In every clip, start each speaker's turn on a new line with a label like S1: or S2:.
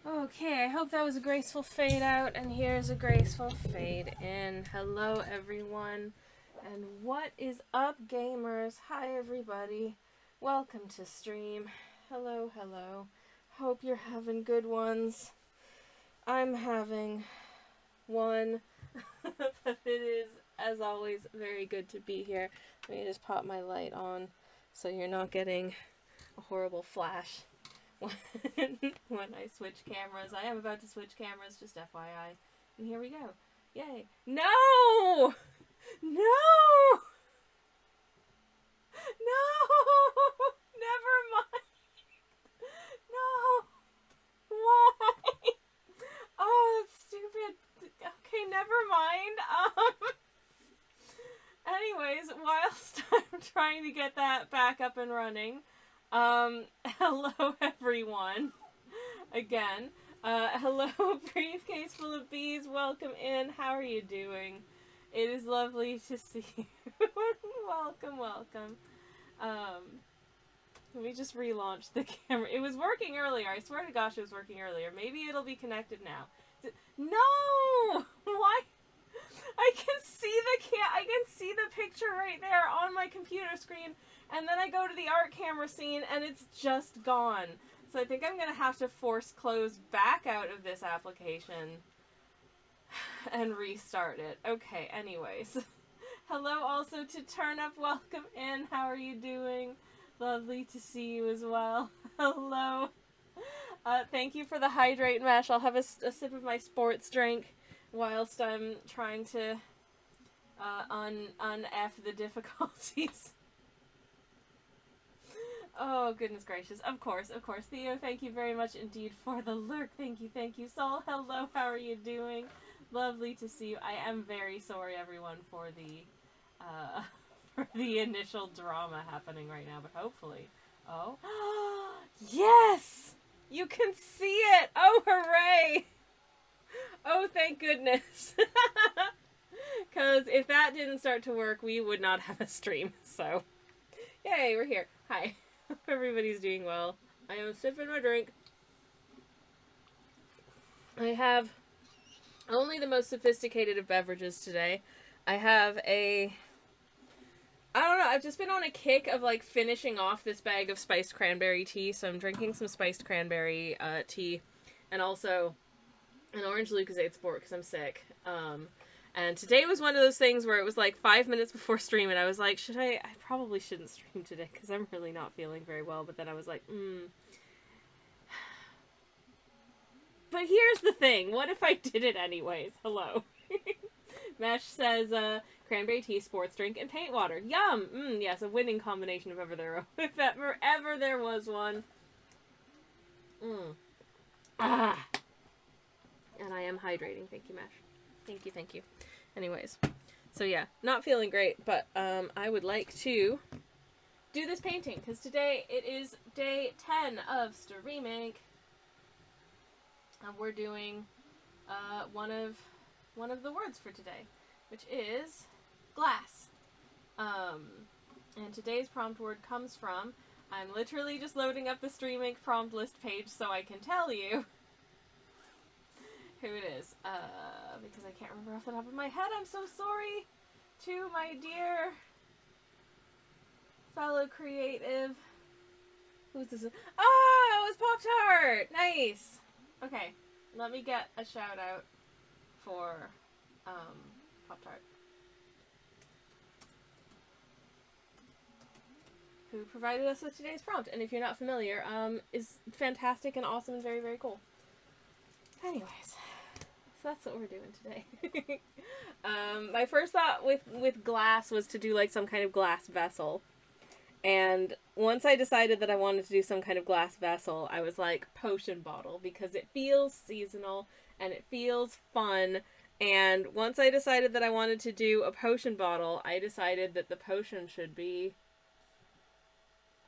S1: Okay, I hope that was a graceful fade out, and here's a graceful fade in. Hello, everyone, and what is up, gamers? Hi, everybody. Welcome to stream. Hello, hello. Hope you're having good ones. I'm having one, but it is, as always, very good to be here. Let me just pop my light on so you're not getting a horrible flash when I switch cameras. I am about to switch cameras, just FYI. And here we go. Yay. No! No! No! Never mind. No! Why? Oh, that's stupid. Okay, never mind. Anyways, whilst I'm trying to get that back up and running, hello everyone. Again, hello briefcase full of bees, welcome in, how are you doing? It is lovely to see you. Welcome, welcome. Let me just relaunch the camera. It was working earlier, I swear to gosh it was working earlier. Maybe it'll be connected now. No! Why? I can see the picture right there on my computer screen, and then I go to the art camera scene and it's just gone. So I think I'm gonna have to force close back out of this application and restart it. Okay, anyways. Hello also to Turnip, welcome in, how are you doing? Lovely to see you as well. Hello. Thank you for the hydrate mesh. I'll have a sip of my sports drink whilst I'm trying to un-F the difficulties. Oh, goodness gracious. Of course. Theo, thank you very much indeed for the lurk. Thank you. Sol, hello, how are you doing? Lovely to see you. I am very sorry, everyone, for the initial drama happening right now, but hopefully... Oh. Yes! You can see it! Oh, hooray! Oh, thank goodness. Because if that didn't start to work, we would not have a stream. So, yay, we're here. Hi. Hope everybody's doing well. I am sipping my drink. I have only the most sophisticated of beverages today. I have I don't know, I've just been on a kick of, like, finishing off this bag of spiced cranberry tea, so I'm drinking some spiced cranberry tea, and also an orange Lucozade Sport because I'm sick. And today was one of those things where it was like 5 minutes before stream, and I was like, I probably shouldn't stream today because I'm really not feeling very well, but then I was like, But here's the thing, what if I did it anyways? Hello. Mesh says, cranberry tea, sports drink, and paint water. Yum! Yes, a winning combination if ever there was one. Ah! And I am hydrating. Thank you, Mesh. Thank you. Anyways. So yeah, not feeling great, but I would like to do this painting, because today it is day 10 of streaming. And we're doing one of the words for today, which is glass. And today's prompt word comes from, I'm literally just loading up the streaming prompt list page so I can tell you who it is, because I can't remember off the top of my head. I'm so sorry to my dear fellow creative. Who's this? Oh, it was Pop-Tart! Nice! Okay, let me get a shout out for Pop-Tart, who provided us with today's prompt, and if you're not familiar, is fantastic and awesome and very, very cool. Anyways, so that's what we're doing today. My first thought with glass was to do like some kind of glass vessel. And once I decided that I wanted to do some kind of glass vessel, I was like, potion bottle, because it feels seasonal and it feels fun. And once I decided that I wanted to do a potion bottle, I decided that the potion should be...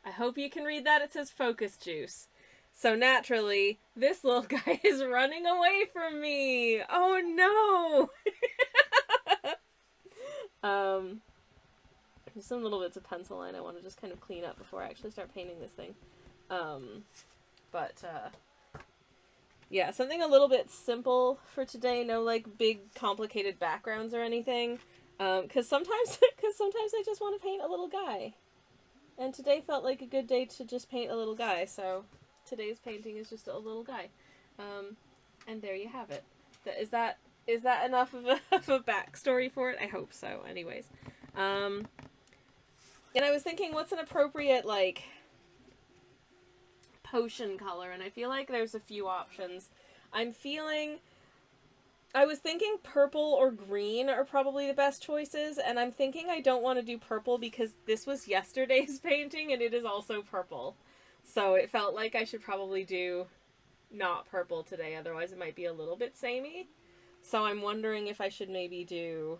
S1: I hope you can read that. It says focus juice. So naturally, this little guy is running away from me. Oh no! There's some little bits of pencil line I want to just kind of clean up before I actually start painting this thing. Yeah, something a little bit simple for today. No, like, big, complicated backgrounds or anything. Because sometimes I just want to paint a little guy. And today felt like a good day to just paint a little guy, so today's painting is just a little guy. And there you have it. Is that enough of a backstory for it? I hope so, anyways. And I was thinking, what's an appropriate, like, potion color? And I feel like there's a few options. I was thinking purple or green are probably the best choices, and I'm thinking I don't want to do purple because this was yesterday's painting and it is also purple. So it felt like I should probably do not purple today, otherwise it might be a little bit samey. So I'm wondering if I should maybe do,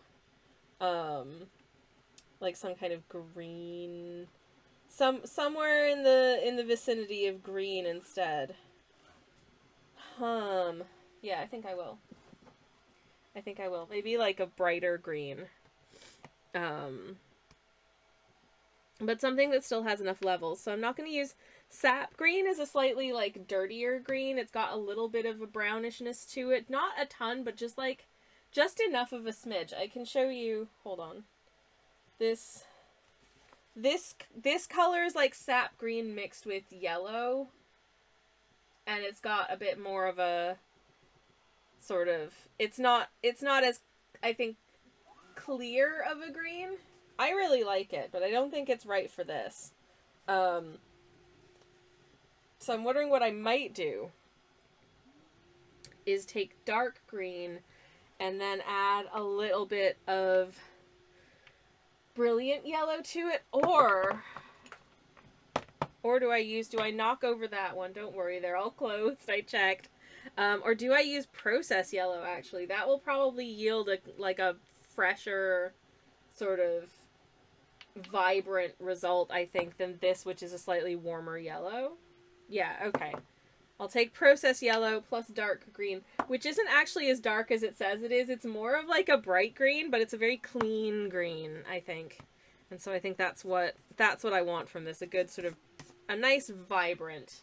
S1: like some kind of green, somewhere in the vicinity of green instead. Yeah, I think I will. Maybe like a brighter green. But something that still has enough levels. So I'm not going to use sap green. Is a slightly like dirtier green. It's got a little bit of a brownishness to it. Not a ton, but just enough of a smidge. I can show you, hold on. This color is like sap green mixed with yellow. And it's got a bit more of a sort of, it's not as, I think, clear of a green. I really like it, but I don't think it's right for this. So I'm wondering what I might do is take dark green and then add a little bit of brilliant yellow to it, or do I knock over that one? Don't worry, they're all closed, I checked. Or do I use process yellow, actually? That will probably yield a fresher, sort of vibrant result, I think, than this, which is a slightly warmer yellow. Yeah, okay. I'll take process yellow plus dark green, which isn't actually as dark as it says it is. It's more of like a bright green, but it's a very clean green, I think. And so I think that's what I want from this. A good sort of, a nice vibrant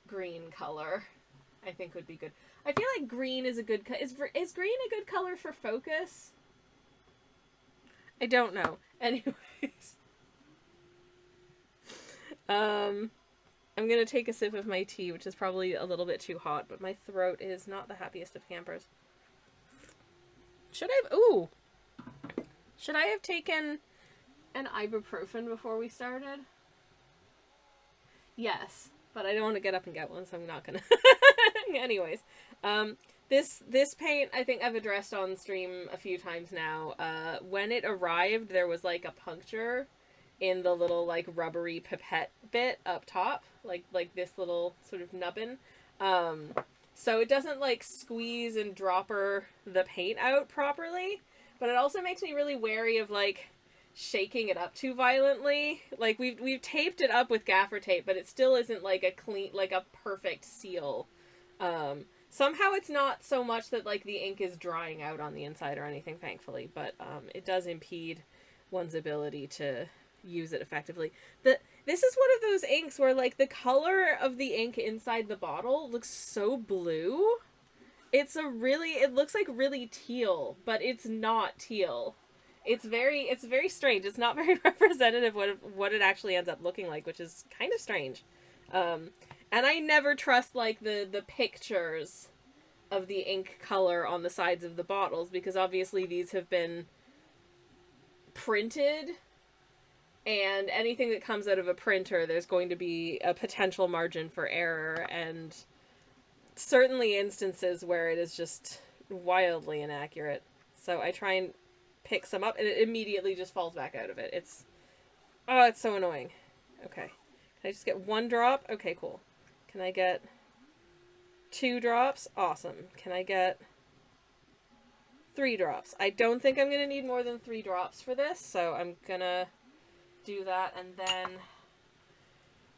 S1: green color, I think would be good. I feel like green is a good is green a good color for focus? I don't know. Anyways. I'm gonna take a sip of my tea, which is probably a little bit too hot, but my throat is not the happiest of campers. Should I have taken an ibuprofen before we started? Yes, but I don't want to get up and get one, so I'm not gonna. Anyways, this paint I think I've addressed on stream a few times now. When it arrived, there was like a puncture in the little like rubbery pipette bit up top, like this little sort of nubbin. So it doesn't like squeeze and dropper the paint out properly, but it also makes me really wary of like shaking it up too violently. Like we've taped it up with gaffer tape, but it still isn't like a clean, like a perfect seal. Somehow it's not so much that like the ink is drying out on the inside or anything, thankfully, but it does impede one's ability to use it effectively. This is one of those inks where like the color of the ink inside the bottle looks so blue. It looks like really teal, but it's not teal. It's very strange. It's not very representative of what it actually ends up looking like, which is kind of strange. And I never trust like the pictures of the ink color on the sides of the bottles, because obviously these have been printed, and anything that comes out of a printer, there's going to be a potential margin for error, and certainly instances where it is just wildly inaccurate. So I try and pick some up, and it immediately just falls back out of it. It's so annoying. Okay. Can I just get one drop? Okay, cool. Can I get 2 drops? Awesome. Can I get 3 drops? I don't think I'm going to need more than 3 drops for this, so I'm going to do that, and then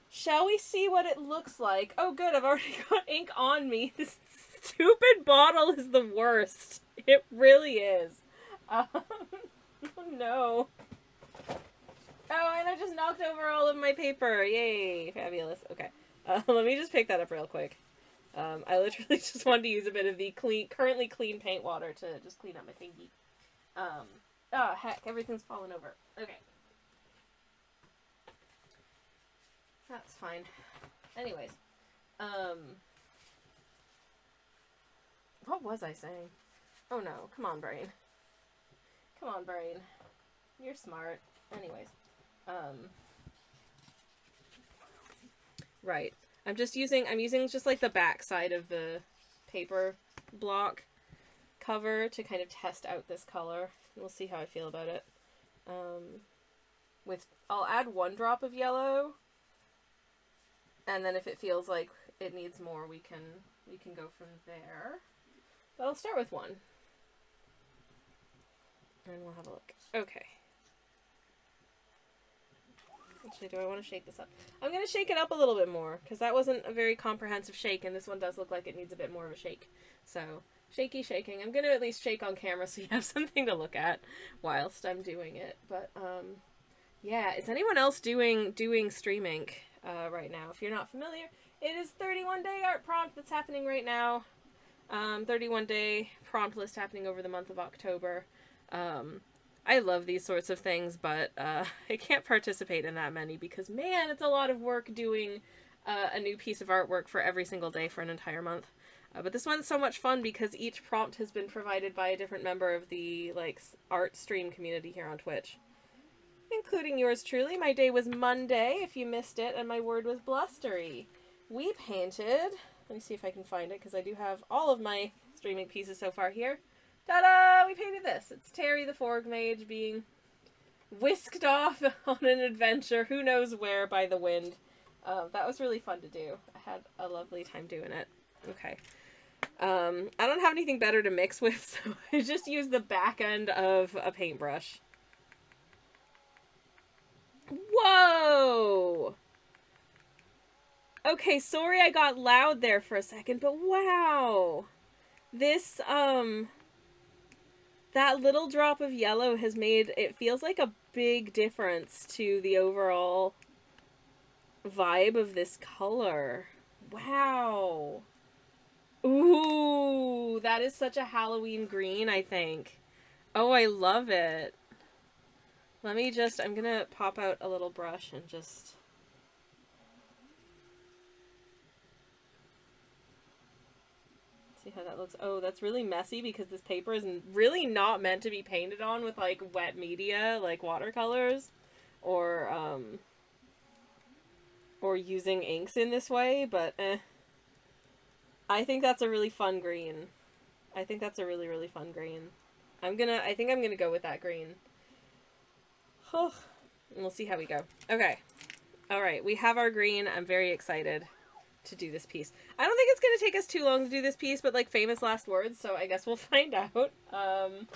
S1: shall we see what it looks like? Oh good, I've already got ink on me. This stupid bottle is the worst. It really is. Oh no. Oh, and I just knocked over all of my paper. Yay, fabulous. Okay, let me just pick that up real quick. I literally just wanted to use a bit of the currently clean paint water to just clean up my thingy. Oh heck, everything's fallen over. Okay. That's fine. Anyways, what was I saying? Oh no, come on, brain. Come on, brain. You're smart. Anyways, right. I'm using just like the back side of the paper block cover to kind of test out this color. We'll see how I feel about it. I'll add 1 drop of yellow, and then if it feels like it needs more, we can go from there. But I'll start with 1. And we'll have a look. Okay. Actually, do I want to shake this up? I'm going to shake it up a little bit more, because that wasn't a very comprehensive shake, and this one does look like it needs a bit more of a shake. So, shaky shaking. I'm going to at least shake on camera so you have something to look at whilst I'm doing it. But, yeah. Is anyone else doing Stream Inc. Right now? If you're not familiar, it is 31-day art prompt that's happening right now. 31-day prompt list happening over the month of October. I love these sorts of things, but I can't participate in that many because, man, it's a lot of work doing a new piece of artwork for every single day for an entire month. But this one's so much fun because each prompt has been provided by a different member of the art stream community here on Twitch, including yours truly. My day was Monday, if you missed it, and my word was blustery. We painted... Let me see if I can find it, because I do have all of my streaming pieces so far here. Ta-da! We painted this. It's Terry the Forg Mage being whisked off on an adventure, who knows where, by the wind. That was really fun to do. I had a lovely time doing it. Okay. I don't have anything better to mix with, so I just used the back end of a paintbrush. Whoa! Okay, sorry I got loud there for a second, but wow! This, that little drop of yellow has made, it feels like a big difference to the overall vibe of this color. Wow! Ooh, that is such a Halloween green, I think. Oh, I love it. Let me just, I'm gonna pop out a little brush and just... see how that looks. Oh, that's really messy because this paper is really not meant to be painted on with, like, wet media, like watercolors, or using inks in this way, but, I think that's a really fun green. I think that's a really, really fun green. I think I'm gonna go with that green. And we'll see how we go. Okay. Alright, we have our green. I'm very excited to do this piece. I don't think it's going to take us too long to do this piece, but, like, famous last words, so I guess we'll find out. I'm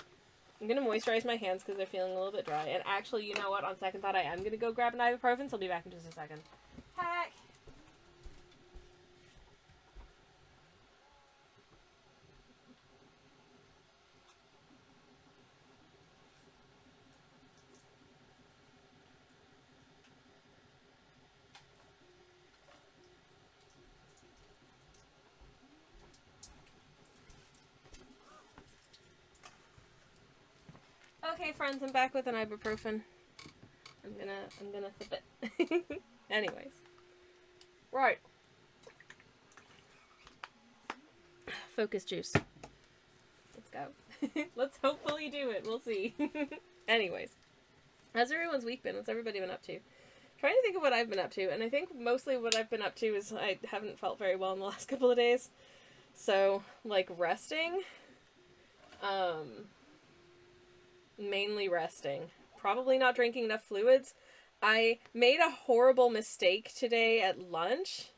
S1: going to moisturize my hands because they're feeling a little bit dry. And actually, you know what? On second thought, I am going to go grab an ibuprofen, so I'll be back in just a second. Heck! Okay, friends, I'm back with an ibuprofen. I'm gonna sip it. Anyways. Right. Focus juice. Let's go. Let's hopefully do it. We'll see. Anyways. How's everyone's week been? What's everybody been up to? Trying to think of what I've been up to, and I think mostly what I've been up to is I haven't felt very well in the last couple of days. So, like, resting. Mainly resting. Probably not drinking enough fluids. I made a horrible mistake today at lunch,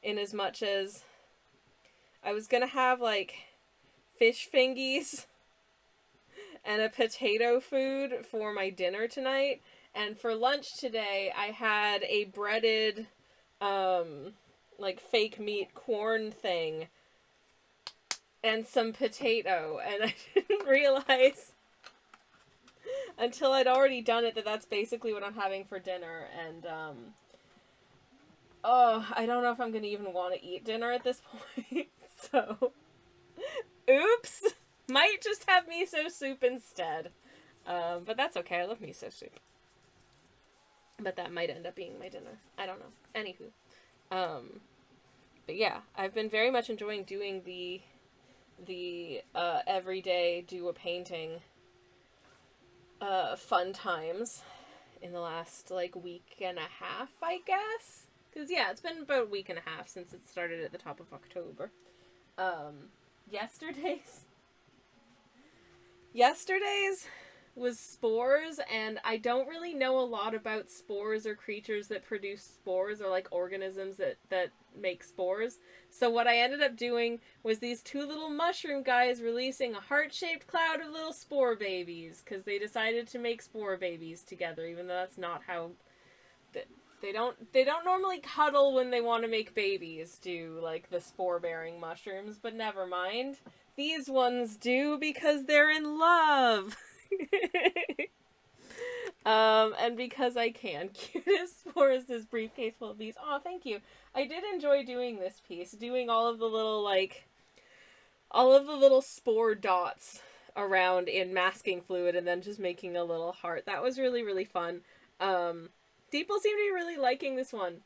S1: in as much as I was gonna have, like, fish fingies and a potato food for my dinner tonight, and for lunch today I had a breaded, like, fake meat corn thing and some potato, and I didn't realize until I'd already done it that that's basically what I'm having for dinner, and Oh, I don't know if I'm gonna even want to eat dinner at this point, so... Oops! Might just have miso soup instead. But that's okay, I love miso soup. But that might end up being my dinner. I don't know. Anywho. But yeah, I've been very much enjoying doing the everyday do a painting fun times in the last, like, week and a half, I guess? Because, yeah, it's been about a week and a half since it started at the top of October. Yesterday's was spores, and I don't really know a lot about spores or creatures that produce spores or, like, organisms that make spores. So what I ended up doing was these two little mushroom guys releasing a heart-shaped cloud of little spore babies, because they decided to make spore babies together, even though that's not how... They don't normally cuddle when they want to make babies, do, like, the spore-bearing mushrooms, but never mind. These ones do because they're in love! And because I can. Cutest spores, this briefcase full of these. Aw, thank you. I did enjoy doing this piece, doing all of the little spore dots around in masking fluid and then just making a little heart. That was really, really fun. People seem to be really liking this one.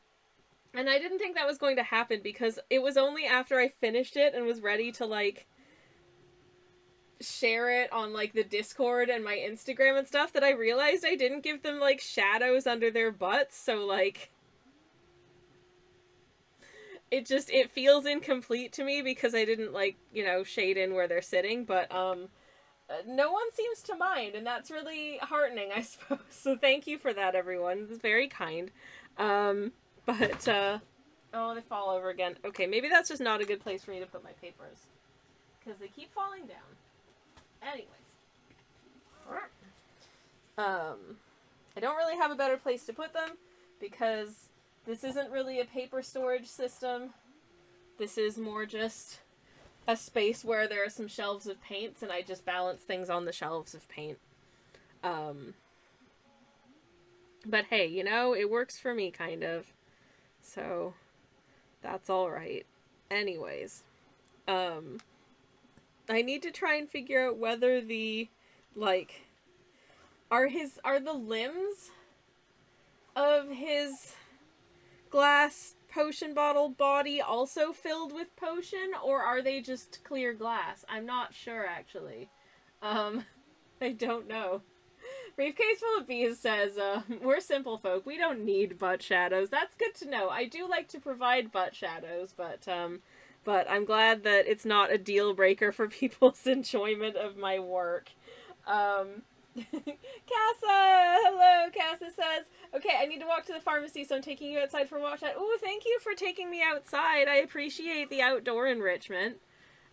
S1: And I didn't think that was going to happen because it was only after I finished it and was ready to, like, share it on, like, the Discord and my Instagram and stuff that I realized I didn't give them, like, shadows under their butts, so, like, it feels incomplete to me because I didn't, like, you know, shade in where they're sitting, but, no one seems to mind, and that's really heartening, I suppose. So thank you for that, everyone. It's very kind. Oh, they fall over again. Okay, maybe that's just not a good place for me to put my papers, because they keep falling down. Anyways. I don't really have a better place to put them, because this isn't really a paper storage system. This is more just a space where there are some shelves of paints, and I just balance things on the shelves of paint. But hey, you know, it works for me, kind of. So, that's alright. Anyways. I need to try and figure out whether the, like, are the limbs of his glass potion bottle body also filled with potion, or are they just clear glass? I'm not sure, actually. I don't know. Briefcase full of bees says, we're simple folk. We don't need butt shadows. That's good to know. I do like to provide butt shadows, but I'm glad that it's not a deal breaker for people's enjoyment of my work. Casa! Hello, Casa says, okay, I need to walk to the pharmacy, so I'm taking you outside for a walk. Ooh, thank you for taking me outside. I appreciate the outdoor enrichment.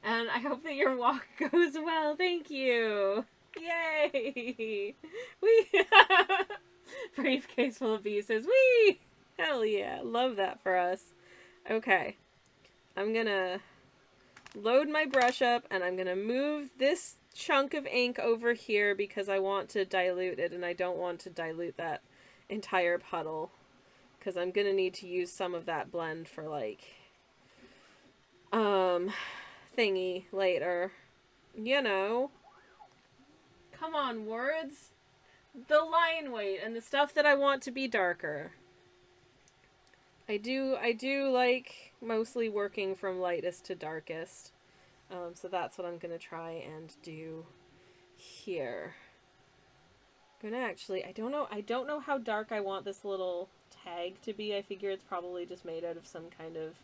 S1: And I hope that your walk goes well. Thank you. Yay! Wee! Briefcase full of bees says, wee! Hell yeah. Love that for us. Okay. I'm gonna load my brush up, and I'm gonna move this chunk of ink over here because I want to dilute it, and I don't want to dilute that entire puddle because I'm gonna need to use some of that blend for, like, thingy later. You know. Come on, words. The line weight and the stuff that I want to be darker. I do like mostly working from lightest to darkest. So that's what I'm going to try and do here. I'm going to actually, I don't know how dark I want this little tag to be. I figure it's probably just made out of some kind of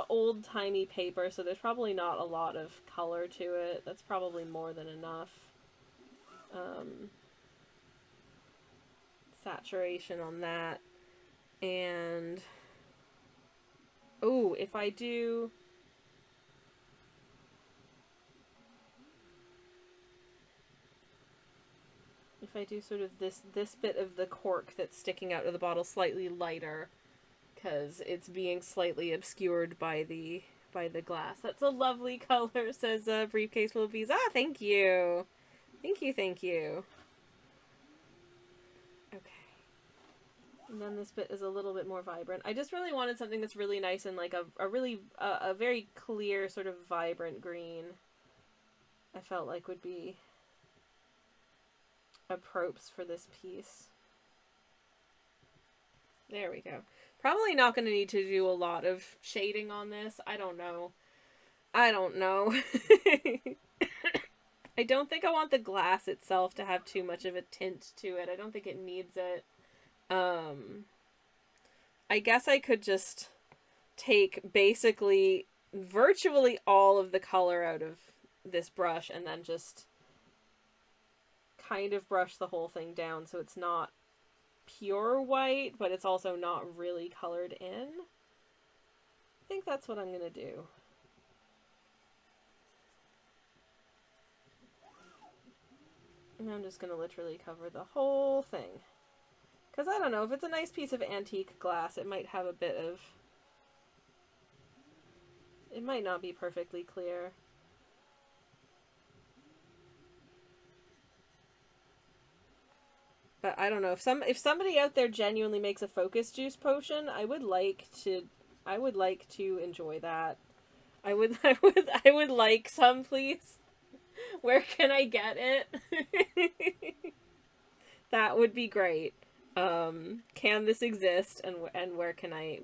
S1: old-timey paper, so there's probably not a lot of color to it. That's probably more than enough. Saturation on that. And oh, if I do sort of this bit of the cork that's sticking out of the bottle slightly lighter, because it's being slightly obscured by the glass. That's a lovely color, says Briefcase full of bees. Ah, thank you. Thank you, thank you. Okay. And then this bit is a little bit more vibrant. I just really wanted something that's really nice and like a very clear sort of vibrant green. I felt like would be appropriate for this piece. There we go. Probably not going to need to do a lot of shading on this. I don't know. I don't know. I don't think I want the glass itself to have too much of a tint to it. I don't think it needs it. I guess I could just take basically virtually all of the color out of this brush and then just kind of brush the whole thing down so it's not pure white, but it's also not really colored in. I think that's what I'm gonna do. And I'm just gonna literally cover the whole thing. Because I don't know, if it's a nice piece of antique glass, it might have a bit of... It might not be perfectly clear. But I don't know, if somebody out there genuinely makes a focus juice potion, I would like to enjoy that. I would like some, please. Where can I get it? That would be great. Can this exist, and where can I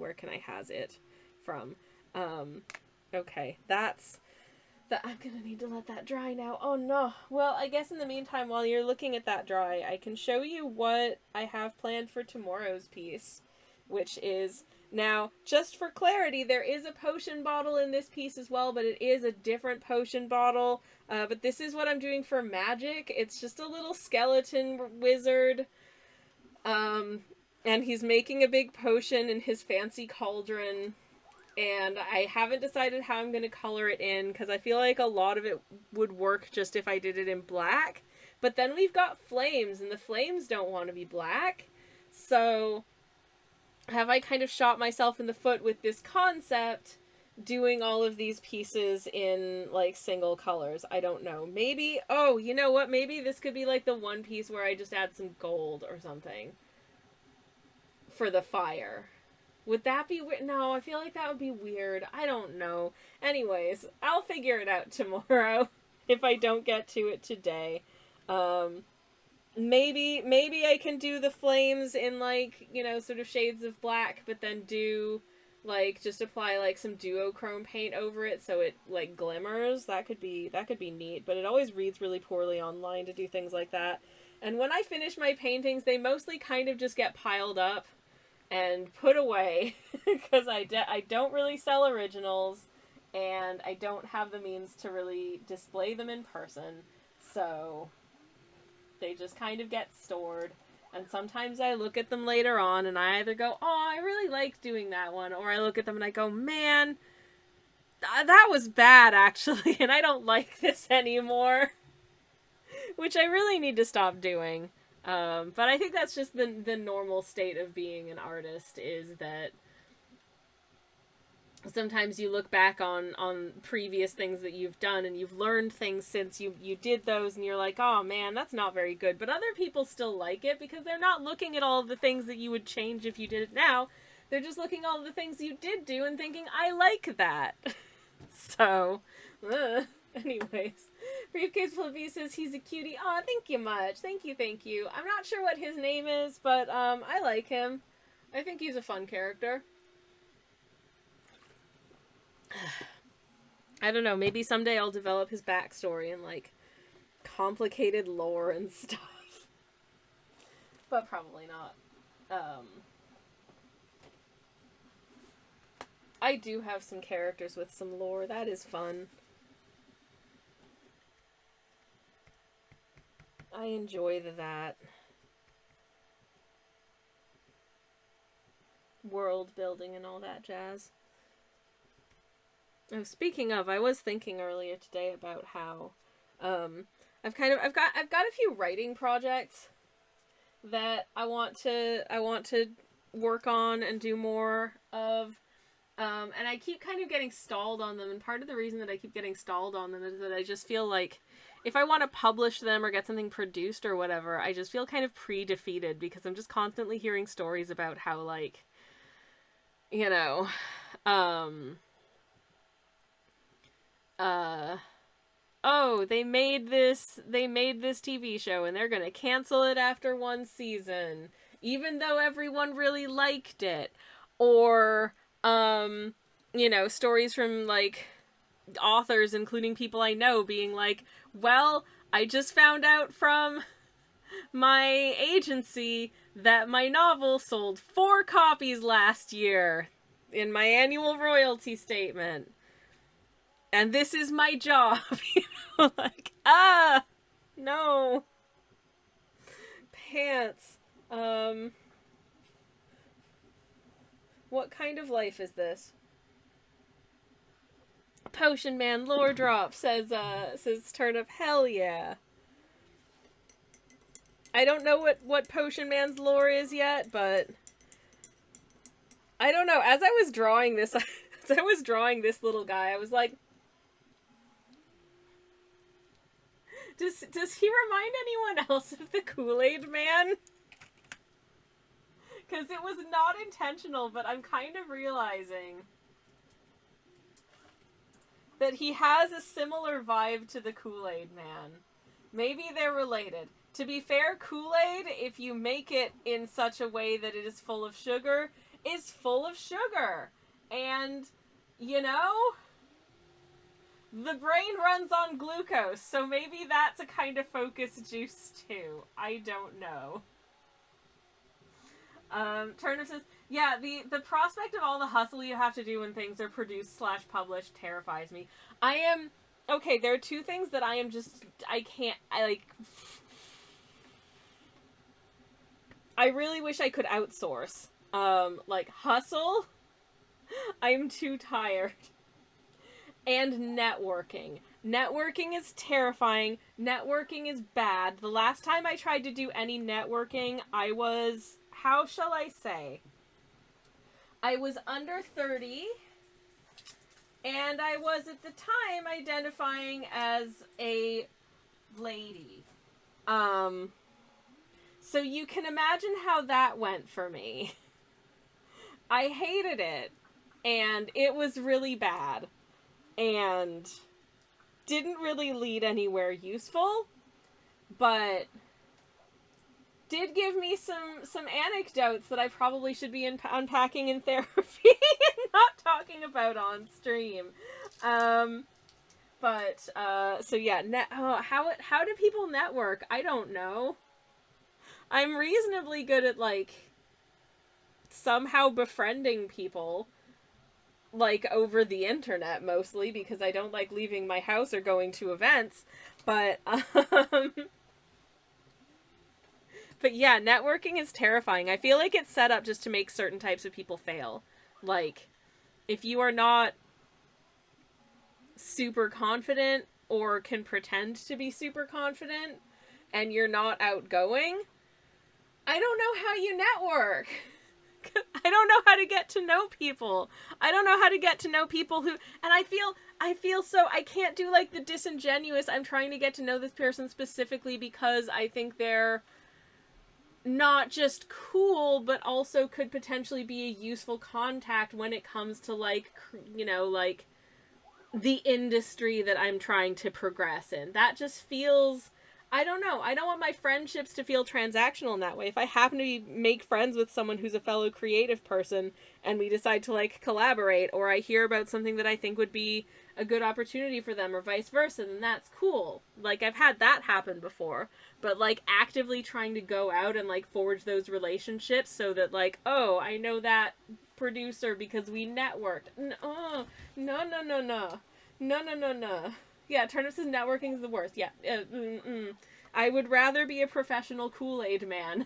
S1: has it from? Okay, that's that. I'm gonna need to let that dry now. Oh no. Well, I guess in the meantime, while you're looking at that dry, I can show you what I have planned for tomorrow's piece, which is, now, just for clarity, there is a potion bottle in this piece as well, but it is a different potion bottle. But this is what I'm doing for magic. It's just a little skeleton wizard. And he's making a big potion in his fancy cauldron. And I haven't decided how I'm going to color it in, because I feel like a lot of it would work just if I did it in black. But then we've got flames, and the flames don't want to be black. So have I kind of shot myself in the foot with this concept, doing all of these pieces in, like, single colors? I don't know. Maybe, oh, you know what? Maybe this could be, like, the one piece where I just add some gold or something for the fire. Would that be weird? No, I feel like that would be weird. I don't know. Anyways, I'll figure it out tomorrow if I don't get to it today. Maybe I can do the flames in, like, you know, sort of shades of black, but then do, like, just apply, like, some duochrome paint over it so it, like, glimmers. That could be neat, but it always reads really poorly online to do things like that. And when I finish my paintings, they mostly kind of just get piled up and put away, because I don't really sell originals, and I don't have the means to really display them in person, so they just kind of get stored. And sometimes I look at them later on, and I either go, oh, I really liked doing that one, or I look at them and I go, man, that was bad, actually, and I don't like this anymore. Which I really need to stop doing. But I think that's just the normal state of being an artist, is that sometimes you look back on previous things that you've done, and you've learned things since you did those, and you're like, oh man, that's not very good. But other people still like it because they're not looking at all of the things that you would change if you did it now. They're just looking at all of the things you did do and thinking, I like that. So, anyways. Briefcase Flippy says he's a cutie. Aw, thank you much. Thank you. I'm not sure what his name is, but I like him. I think he's a fun character. I don't know, maybe someday I'll develop his backstory and, like, complicated lore and stuff. But probably not. I do have some characters with some lore. That is fun. I enjoy that. World building and all that jazz. Oh, speaking of, I was thinking earlier today about how I've got a few writing projects that I want to work on and do more of. And I keep kind of getting stalled on them, and part of the reason that I keep getting stalled on them is that I just feel like if I want to publish them or get something produced or whatever, I just feel kind of pre-defeated because I'm just constantly hearing stories about how, like, you know, oh, they made this TV show and they're gonna cancel it after one season, even though everyone really liked it. Or, you know, stories from, like, authors, including people I know, being like, well, I just found out from my agency that my novel sold 4 copies last year in my annual royalty statement. And this is my job. You know, like, no. Pants. What kind of life is this? Potion Man lore drop, says Turnip. Hell yeah. I don't know what Potion Man's lore is yet, but I don't know. As I was drawing this little guy, I was like, does he remind anyone else of the Kool-Aid Man? Because it was not intentional, but I'm kind of realizing that he has a similar vibe to the Kool-Aid Man. Maybe they're related. To be fair, Kool-Aid, if you make it in such a way that it is full of sugar, is full of sugar. And, you know, the brain runs on glucose, so maybe that's a kind of focus juice too. I don't know. Turner says, yeah, the prospect of all the hustle you have to do when things are produced / published terrifies me. Okay, there are 2 things that I really wish I could outsource. Like, hustle, I'm too tired. And networking. Networking is terrifying. Networking is bad. The last time I tried to do any networking, I was, how shall I say? I was under 30, and I was at the time identifying as a lady. So you can imagine how that went for me. I hated it, and it was really bad, and didn't really lead anywhere useful, but did give me some anecdotes that I probably should be unpacking in therapy and not talking about on stream. So yeah, how do people network? I don't know. I'm reasonably good at, like, somehow befriending people, like, over the internet, mostly, because I don't like leaving my house or going to events, but yeah, networking is terrifying. I feel like it's set up just to make certain types of people fail. Like, if you are not super confident or can pretend to be super confident and you're not outgoing, I don't know how you network. I don't know how to get to know people. I don't know how to get to know people who, and I feel so, I can't do, like, the disingenuous, I'm trying to get to know this person specifically because I think they're not just cool, but also could potentially be a useful contact when it comes to, like, you know, like, the industry that I'm trying to progress in. That just feels, I don't know. I don't want my friendships to feel transactional in that way. If I happen to make friends with someone who's a fellow creative person and we decide to, like, collaborate, or I hear about something that I think would be a good opportunity for them, or vice versa, then that's cool. Like, I've had that happen before. But, like, actively trying to go out and, like, forge those relationships so that, like, oh, I know that producer because we networked. No. Yeah, Turnip says networking is the worst. Yeah. I would rather be a professional Kool-Aid man.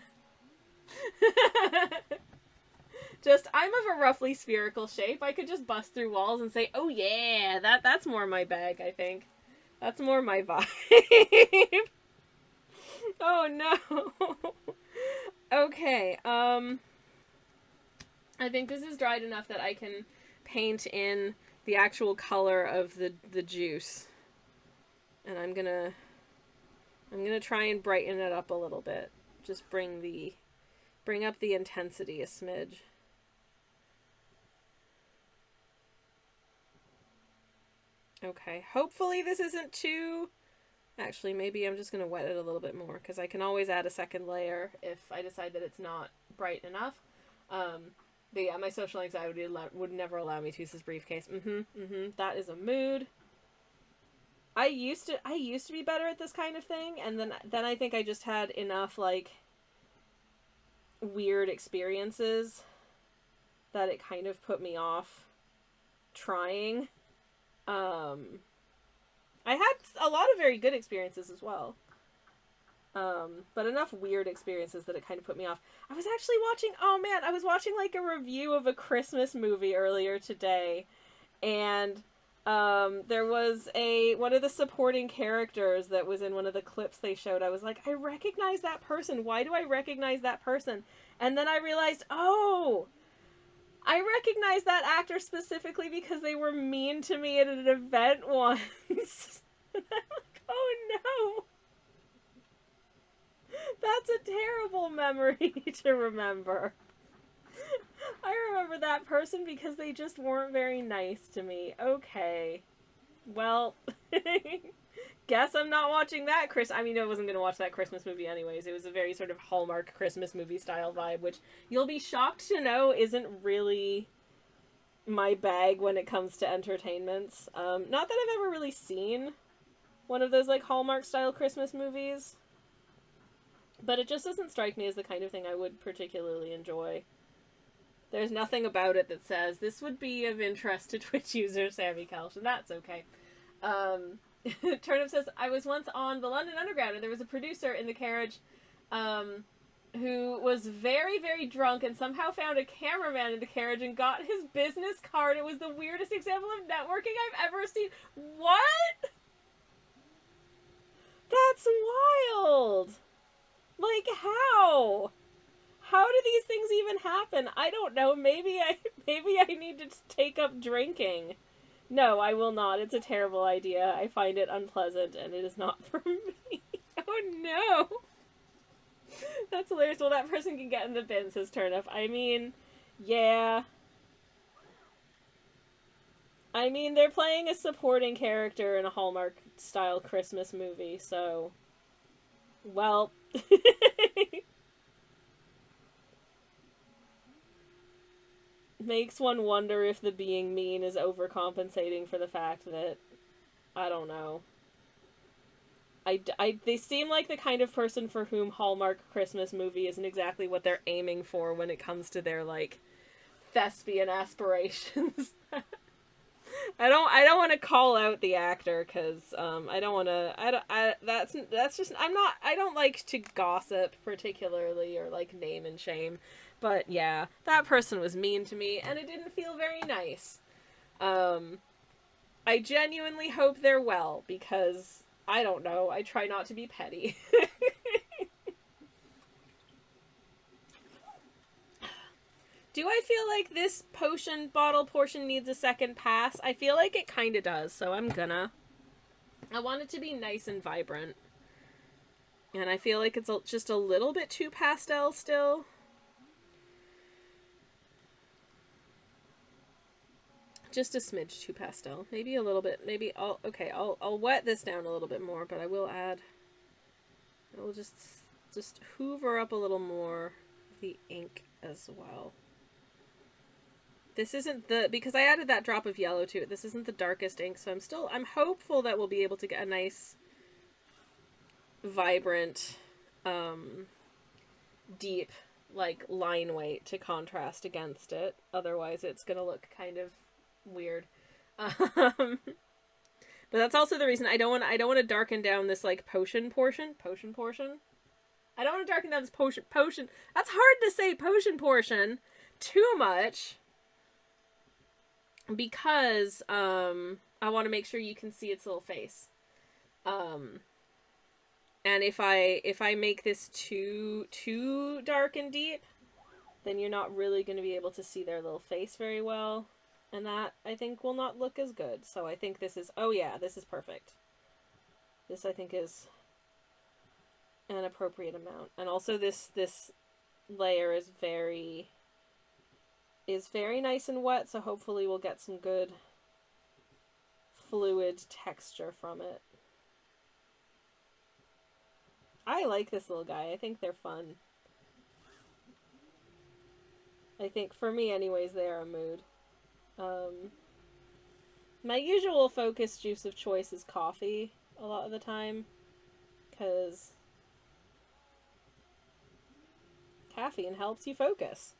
S1: Just, I'm of a roughly spherical shape. I could just bust through walls and say, oh yeah, that's more my bag, I think. That's more my vibe. Oh no. Okay, I think this is dried enough that I can paint in the actual color of the juice. And I'm gonna I'm gonna try and brighten it up a little bit. Just bring up the intensity a smidge. Okay, hopefully this isn't too... Actually, maybe I'm just going to wet it a little bit more, because I can always add a second layer if I decide that it's not bright enough. But yeah, my social anxiety would never allow me to use this briefcase. That is a mood. I used to be better at this kind of thing, and then I think I just had enough, like, weird experiences that it kind of put me off trying. I had a lot of very good experiences as well. But enough weird experiences that it kind of put me off. I was actually watching like a review of a Christmas movie earlier today, and there was one of the supporting characters that was in one of the clips they showed. I was like, I recognize that person. Why do I recognize that person? And then I realized, oh, I recognize that actor specifically because they were mean to me at an event once. And I'm like, oh no. That's a terrible memory to remember. I remember that person because they just weren't very nice to me. Okay. Well, guess I'm not watching that I mean, I wasn't going to watch that Christmas movie anyways. It was a very sort of Hallmark Christmas movie style vibe, which you'll be shocked to know isn't really my bag when it comes to entertainments. Not that I've ever really seen one of those, like, Hallmark style Christmas movies, but it just doesn't strike me as the kind of thing I would particularly enjoy. There's nothing about it that says, this would be of interest to Twitch user Sammy Kelch, and that's okay. Turnip says, I was once on the London Underground, and there was a producer in the carriage who was very, very drunk and somehow found a cameraman in the carriage and got his business card. It was the weirdest example of networking I've ever seen. What? That's wild! Like, how? How do these things even happen? I don't know. Maybe I need to take up drinking. No, I will not. It's a terrible idea. I find it unpleasant, and it is not for me. Oh, no. That's hilarious. Well, that person can get in the bin, says Turnip. I mean, yeah. I mean, they're playing a supporting character in a Hallmark-style Christmas movie, so... Well... Makes one wonder if the being mean is overcompensating for the fact that... I don't know. They seem like the kind of person for whom Hallmark Christmas movie isn't exactly what they're aiming for when it comes to their, like, thespian aspirations. I don't want to call out the actor, because, I don't want to, that's just, I don't like to gossip particularly, or, like, name and shame, but, yeah, that person was mean to me, and it didn't feel very nice. I genuinely hope they're well, because, I don't know, I try not to be petty. Do I feel like this potion bottle portion needs a second pass? I feel like it kind of does, so I'm gonna. I want it to be nice and vibrant. And I feel like it's just a little bit too pastel still. Just a smidge too pastel. Maybe a little bit. Maybe I'll wet this down a little bit more, but I will add... I will just hoover up a little more of the ink as well. This isn't because I added that drop of yellow to it, this isn't the darkest ink, so I'm hopeful that we'll be able to get a nice, vibrant, deep, like, line weight to contrast against it. Otherwise it's gonna look kind of weird. But that's also the reason I don't want to darken down this, like, potion portion. I don't want to darken down this potion. That's hard to say, potion portion, too much. Because, I want to make sure you can see its little face. And if I make this too dark and deep, then you're not really going to be able to see their little face very well. And that, I think, will not look as good. So I think this is, oh yeah, this is perfect. This, I think, is an appropriate amount. And also this layer is very nice and wet, so hopefully we'll get some good fluid texture from it. I like this little guy. I think they're fun. I think, for me anyways, they are a mood. My usual focus juice of choice is coffee a lot of the time, because caffeine helps you focus.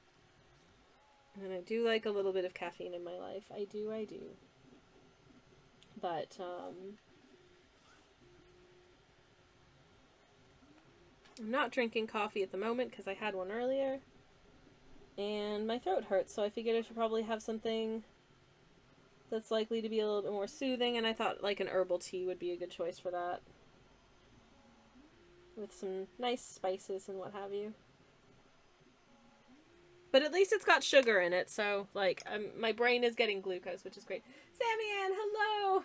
S1: And I do like a little bit of caffeine in my life. I do. But, I'm not drinking coffee at the moment because I had one earlier. And my throat hurts, so I figured I should probably have something that's likely to be a little bit more soothing, and I thought like an herbal tea would be a good choice for that. With some nice spices and what have you. But at least it's got sugar in it, so, like, my brain is getting glucose, which is great. Sammy Ann, hello!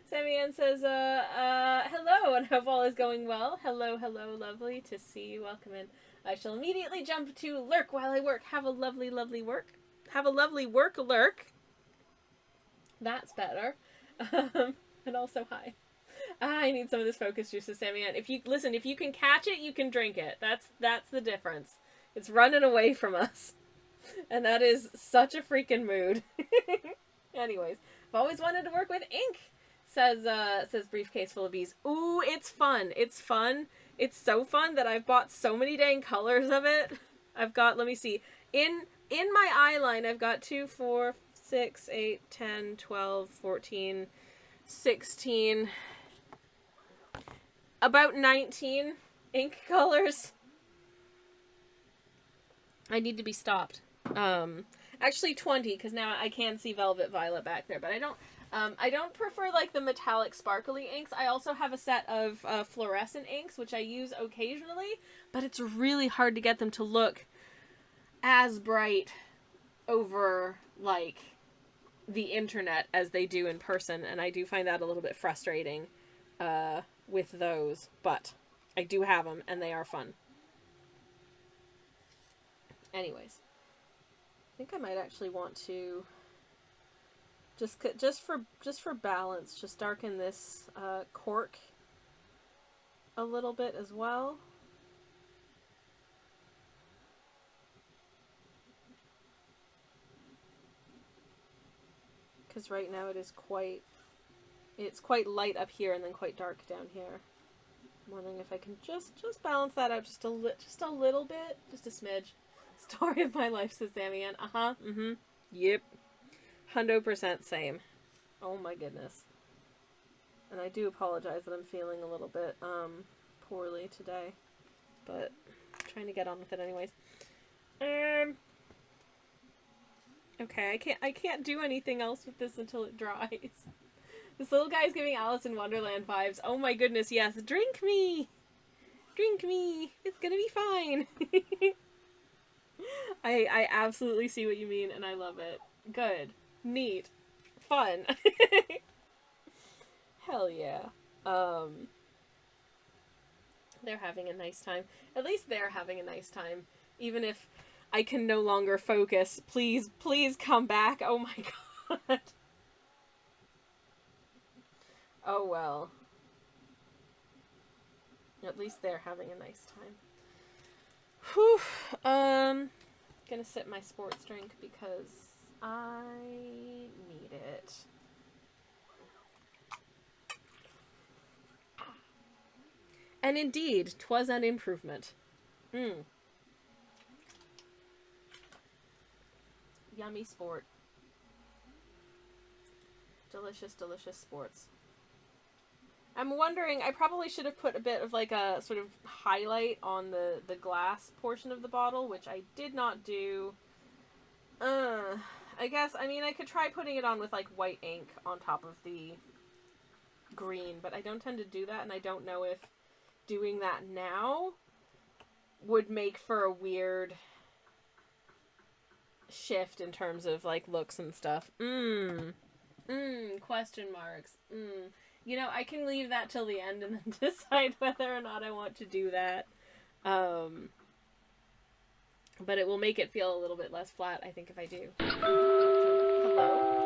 S1: Sammy Ann says, hello, and hope all is going well. Hello, lovely to see you. Welcome in. I shall immediately jump to lurk while I work. Have a lovely, lovely work. Have a lovely work lurk. That's better. And also, hi. I need some of this focus juice, Sammy Ann. If you can catch it, you can drink it. That's the difference. It's running away from us. And that is such a freaking mood. Anyways, I've always wanted to work with ink, says Briefcase Full of Bees. Ooh, it's fun. It's fun. It's so fun that I've bought so many dang colors of it. I've got, let me see, in my eye line, I've got 2, 4, 6, 8, 10, 12, 14, 16, about 19 ink colors. I need to be stopped. Actually 20, because now I can see Velvet Violet back there, but I don't prefer, like, the metallic sparkly inks. I also have a set of fluorescent inks, which I use occasionally, but it's really hard to get them to look as bright over, like, the internet as they do in person, and I do find that a little bit frustrating with those, but I do have them, and they are fun. Anyways, I think I might actually want to just for balance, just darken this cork a little bit as well. Because right now it's quite light up here and then quite dark down here. I'm wondering if I can just balance that out just a little bit, just a smidge. Story of my life, says Sammy Ann. Yep. 100% same. Oh my goodness. And I do apologize that I'm feeling a little bit, poorly today. But I'm trying to get on with it anyways. Okay, I can't do anything else with this until it dries. This little guy's giving Alice in Wonderland vibes. Oh my goodness, yes. Drink me! Drink me! It's gonna be fine! I absolutely see what you mean, and I love it. Good. Neat. Fun. Hell yeah. They're having a nice time. At least they're having a nice time. Even if I can no longer focus. Please come back. Oh my god. Oh well. At least they're having a nice time. Whew. Gonna sip my sports drink because I need it. And indeed, 'twas an improvement. Yummy sport. Delicious, delicious sports. I'm wondering, I probably should have put a bit of like a sort of highlight on the glass portion of the bottle, which I did not do. I guess, I mean, I could try putting it on with like white ink on top of the green, but I don't tend to do that, and I don't know if doing that now would make for a weird shift in terms of like looks and stuff. Question marks. You know, I can leave that till the end and then decide whether or not I want to do that. But it will make it feel a little bit less flat, I think, if I do. Hello?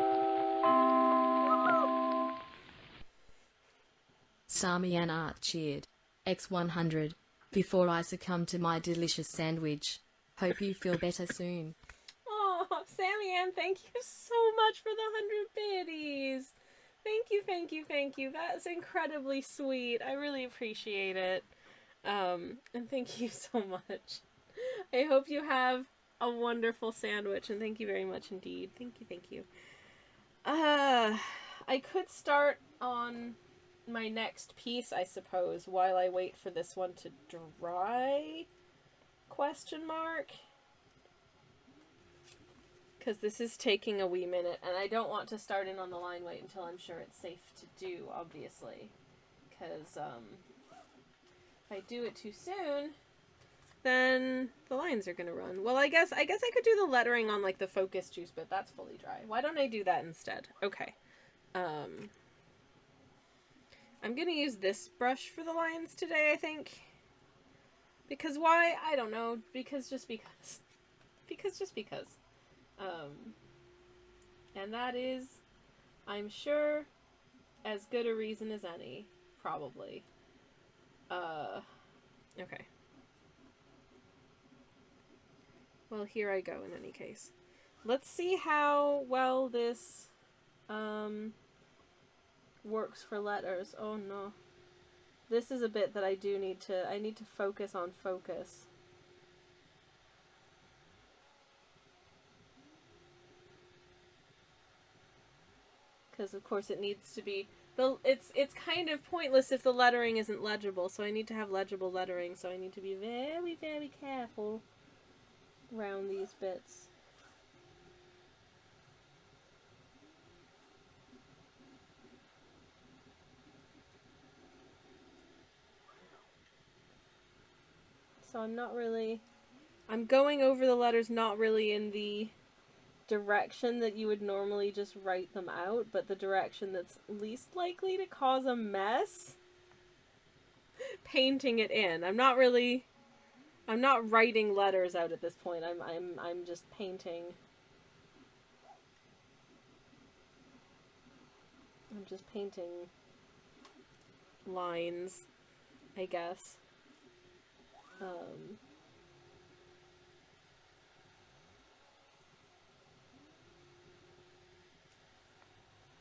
S2: Samian Art cheered. X100. Before I succumb to my delicious sandwich. Hope you feel better soon.
S1: Oh, Sammy Ann, thank you so much for the 100 biddies. Thank you, thank you, thank you. That's incredibly sweet. I really appreciate it. And thank you so much. I hope you have a wonderful sandwich, and thank you very much indeed. Thank you, thank you. I could start on my next piece, I suppose, while I wait for this one to dry? Question mark? Because this is taking a wee minute, and I don't want to start in on the line weight until I'm sure it's safe to do, obviously. Because, if I do it too soon, then the lines are gonna run. Well, I guess I could do the lettering on, like, the focus juice, but that's fully dry. Why don't I do that instead? Okay. I'm gonna use this brush for the lines today, I think. Because why? I don't know. Because just because. Because just because. And that is, I'm sure, as good a reason as any. Probably. Okay. Well, here I go in any case. Let's see how well this, works for letters. Oh no. This is a bit that I need to focus on focus. Because of course it needs to be, it's kind of pointless if the lettering isn't legible, so I need to have legible lettering, so I need to be very, very careful around these bits. So I'm going over the letters not really in the direction that you would normally just write them out, but the direction that's least likely to cause a mess. Painting it in. I'm not writing letters out at this point. I'm just painting. I'm just painting lines, I guess.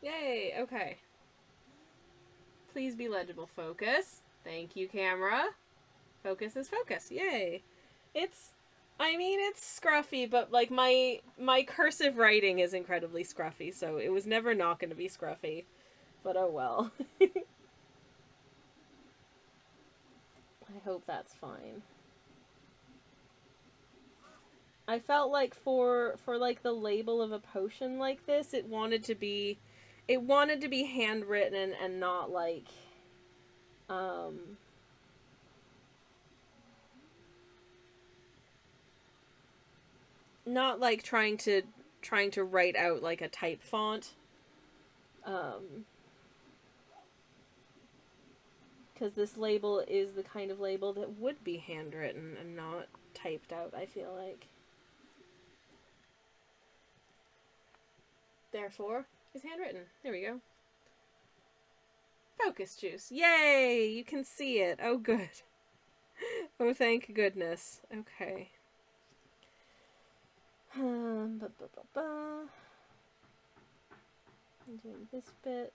S1: Yay, okay. Please be legible. Focus. Thank you, camera. Focus is focus. Yay. It's scruffy, but like my cursive writing is incredibly scruffy, so it was never not going to be scruffy. But oh well. I hope that's fine. I felt like for like the label of a potion like this, it wanted to be handwritten and not like not like trying to write out like a type font. Because this label is the kind of label that would be handwritten and not typed out, I feel like. Therefore, is handwritten. There we go. Focus juice. Yay! You can see it. Oh, good. Oh, thank goodness. Okay. I'm doing this bit.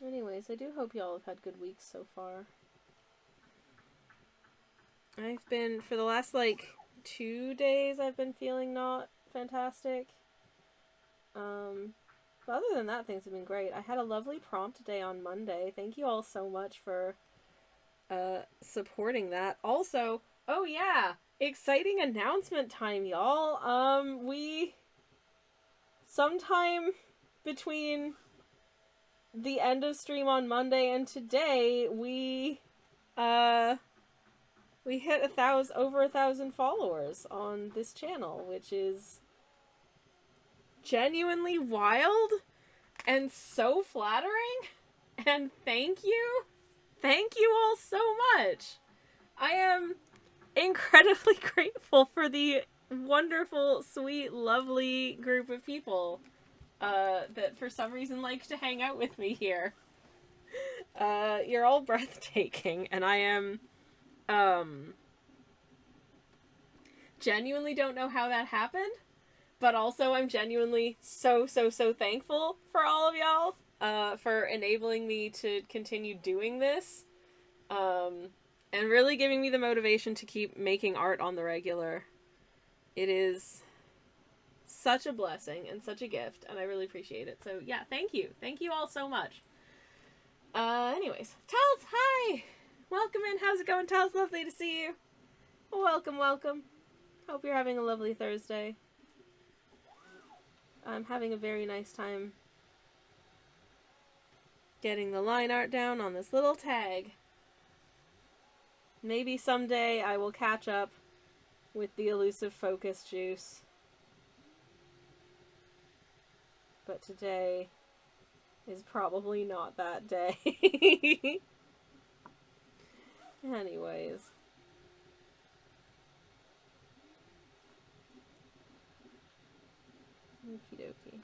S1: Anyways, I do hope y'all have had good weeks so far. I've been, for the last, like, 2 days, I've been feeling not fantastic. But other than that, things have been great. I had a lovely prompt day on Monday. Thank you all so much for, supporting that. Also, oh yeah, exciting announcement time, y'all. Sometime between the end of stream on Monday and today, we hit over 1,000 followers on this channel, which is genuinely wild and so flattering. And thank you. Thank you all so much. I am incredibly grateful for the wonderful, sweet, lovely group of people that for some reason like to hang out with me here. You're all breathtaking, and I am genuinely don't know how that happened, but also I'm genuinely so thankful for all of y'all for enabling me to continue doing this. And really giving me the motivation to keep making art on the regular. It is such a blessing and such a gift, and I really appreciate it. So yeah, thank you. Thank you all so much. Anyways, Tals, hi! Welcome in. How's it going, Tals? Lovely to see you. Welcome, welcome. Hope you're having a lovely Thursday. I'm having a very nice time getting the line art down on this little tag. Maybe someday I will catch up with the elusive focus juice. But today is probably not that day. Anyways. Okie dokie.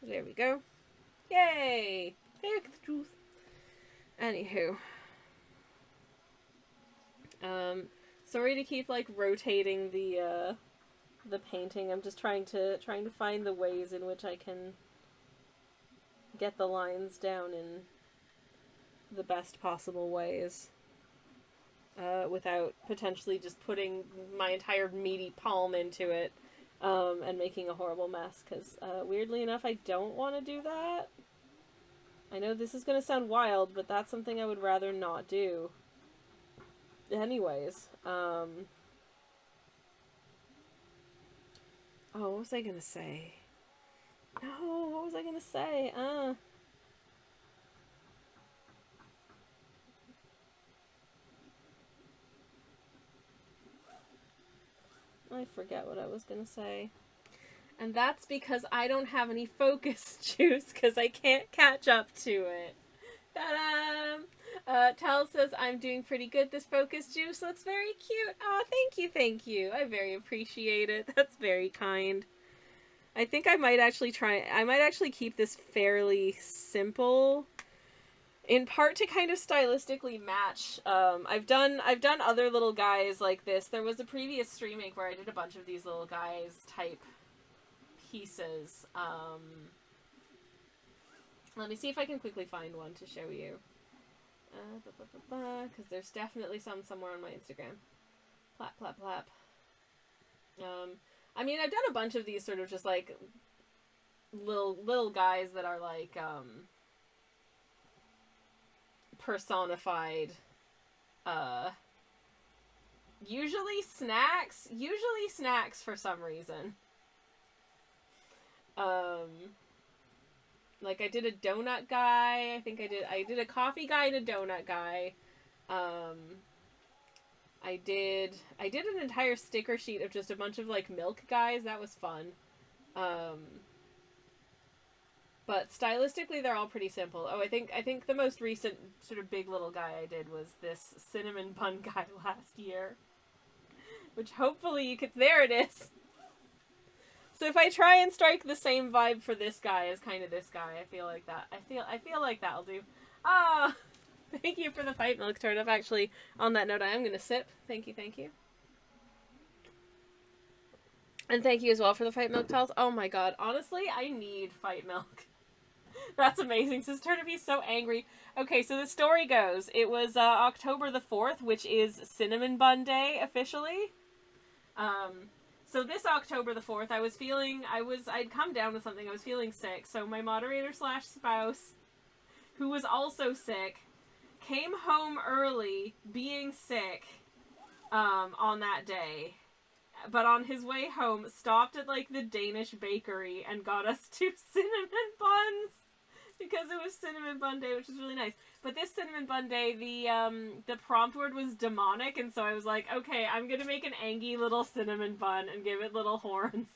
S1: There we go. Yay! Take the truth. Anywho. Sorry to keep like rotating the painting. I'm just trying to find the ways in which I can get the lines down in the best possible ways. Without potentially just putting my entire meaty palm into it, and making a horrible mess, because, weirdly enough, I don't want to do that. I know this is going to sound wild, but that's something I would rather not do. Anyways, oh, what was I gonna say? No, what was I gonna say? I forget what I was gonna say. And that's because I don't have any focus juice, because I can't catch up to it. Ta-da! Tal says, I'm doing pretty good, this focus juice. That's very cute. Aw, thank you. I very appreciate it. That's very kind. I think I might actually keep this fairly simple. In part to kind of stylistically match. I've done other little guys like this. There was a previous stream make where I did a bunch of these little guys type pieces. Let me see if I can quickly find one to show you. Because there's definitely somewhere on my Instagram. Plap, plap, plap. I mean, I've done a bunch of these sort of just like little guys that are like personified. Usually snacks for some reason. Like I did a donut guy. I think I did a coffee guy and a donut guy. I did an entire sticker sheet of just a bunch of like milk guys. That was fun. But stylistically they're all pretty simple. Oh, I think the most recent sort of big little guy I did was this cinnamon bun guy last year. Which hopefully you could, there it is. So if I try and strike the same vibe for this guy as kind of this guy, I feel like that'll do. Ah, thank you for the fight milk turnip. Actually, on that note, I am gonna sip. Thank you. And thank you as well for the fight milk towels. Oh my god, honestly, I need fight milk. That's amazing. Says Turnipy's so angry. Okay, so the story goes, it was October the 4th, which is Cinnamon Bun Day officially. So this October the 4th, I'd come down with something, I was feeling sick, so my moderator / spouse, who was also sick, came home early, being sick, on that day. But on his way home, stopped at, like, the Danish bakery and got us 2 cinnamon buns! Because it was Cinnamon Bun Day, which is really nice. But this Cinnamon Bun Day, the prompt word was demonic, and so I was like, okay, I'm gonna make an angry little cinnamon bun and give it little horns.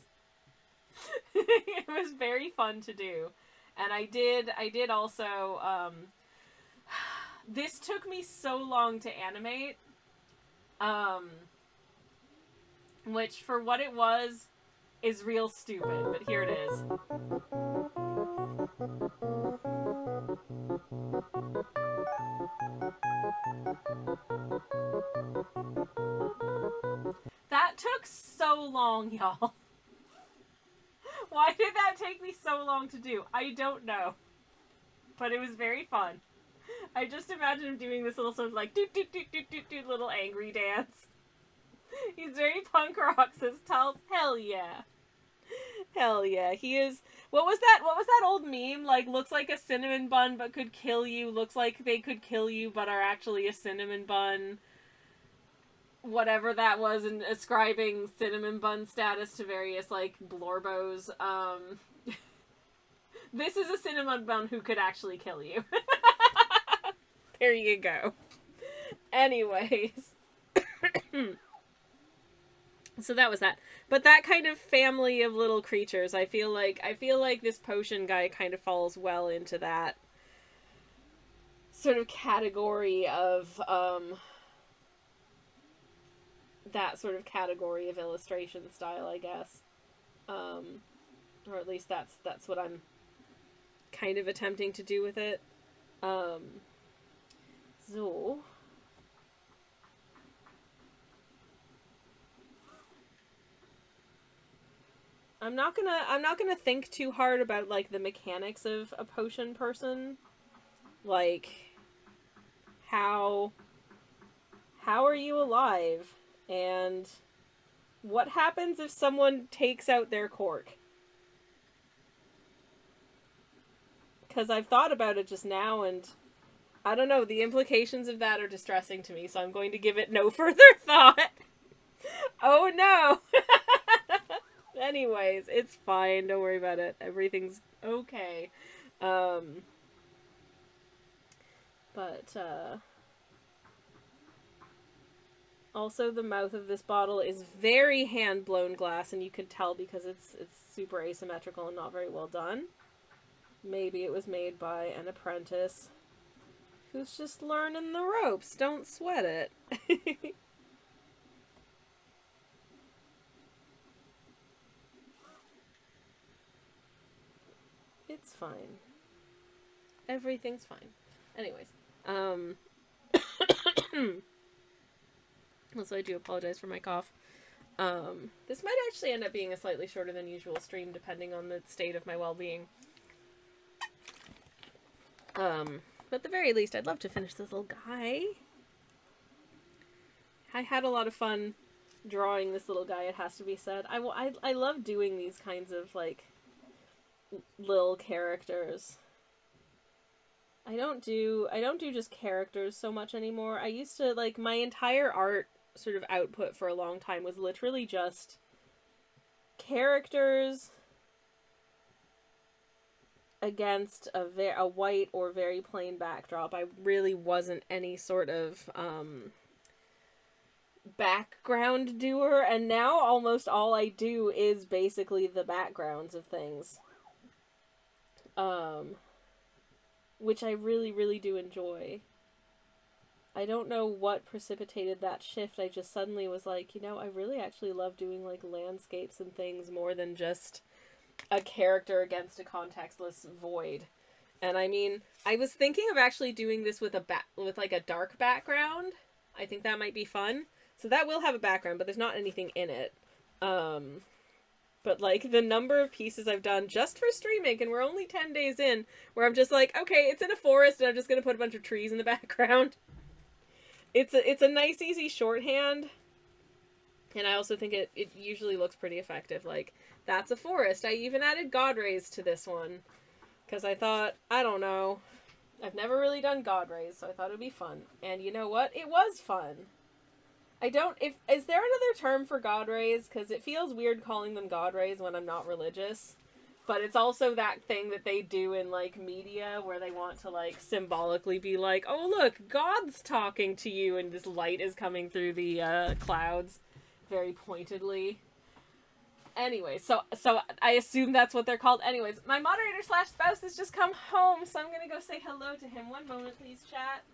S1: It was very fun to do. And I did also, this took me so long to animate, which for what it was is real stupid, but here it is. That took so long, y'all. Why did that take me so long to do? I don't know. But it was very fun. I just imagine him doing this little sort of like doot doot doot doot doot doot little angry dance. He's very punk rock, says Tals. Hell yeah. Hell yeah. He is. What was that old meme? Like, looks like a cinnamon bun but could kill you. Looks like they could kill you but are actually a cinnamon bun. Whatever that was, and ascribing cinnamon bun status to various, like, blorbos. This is a cinnamon bun who could actually kill you. There you go. Anyways. So that was that. But that kind of family of little creatures, I feel like this potion guy kind of falls well into that sort of category of, that sort of category of illustration style, I guess. Or at least that's what I'm kind of attempting to do with it. So I'm not gonna think too hard about, like, the mechanics of a potion person. Like, how are you alive? And what happens if someone takes out their cork? Because I've thought about it just now, and I don't know, the implications of that are distressing to me, so I'm going to give it no further thought. Oh no! Anyways, it's fine, don't worry about it. Everything's okay. Also, the mouth of this bottle is very hand-blown glass, and you can tell because it's super asymmetrical and not very well done. Maybe it was made by an apprentice who's just learning the ropes. Don't sweat it. It's fine. Everything's fine. Anyways, also, I do apologize for my cough. This might actually end up being a slightly shorter than usual stream, depending on the state of my well-being. But at the very least, I'd love to finish this little guy. I had a lot of fun drawing this little guy, it has to be said. I love doing these kinds of, like, little characters. I don't do just characters so much anymore. I used to, like, my entire art sort of output for a long time was literally just characters against a white or very plain backdrop. I really wasn't any sort of background doer, and now almost all I do is basically the backgrounds of things. Which I really, really do enjoy. I don't know what precipitated that shift. I just suddenly was like, you know, I really actually love doing, like, landscapes and things more than just a character against a contextless void. And I mean, I was thinking of actually doing this with like a dark background. I think that might be fun. So that will have a background, but there's not anything in it. But, like, the number of pieces I've done just for streaming, and we're only 10 days in, where I'm just like, okay, it's in a forest, and I'm just gonna put a bunch of trees in the background. It's a nice, easy shorthand, and I also think it usually looks pretty effective. Like, that's a forest. I even added god rays to this one, because I thought, I don't know, I've never really done god rays, so I thought it would be fun. And you know what? It was fun. Is there another term for god rays? Because it feels weird calling them god rays when I'm not religious. But it's also that thing that they do in, like, media where they want to, like, symbolically be like, oh, look, God's talking to you, and this light is coming through the clouds very pointedly. Anyway, so I assume that's what they're called. Anyways, my moderator slash spouse has just come home, so I'm gonna go say hello to him. One moment, please, chat.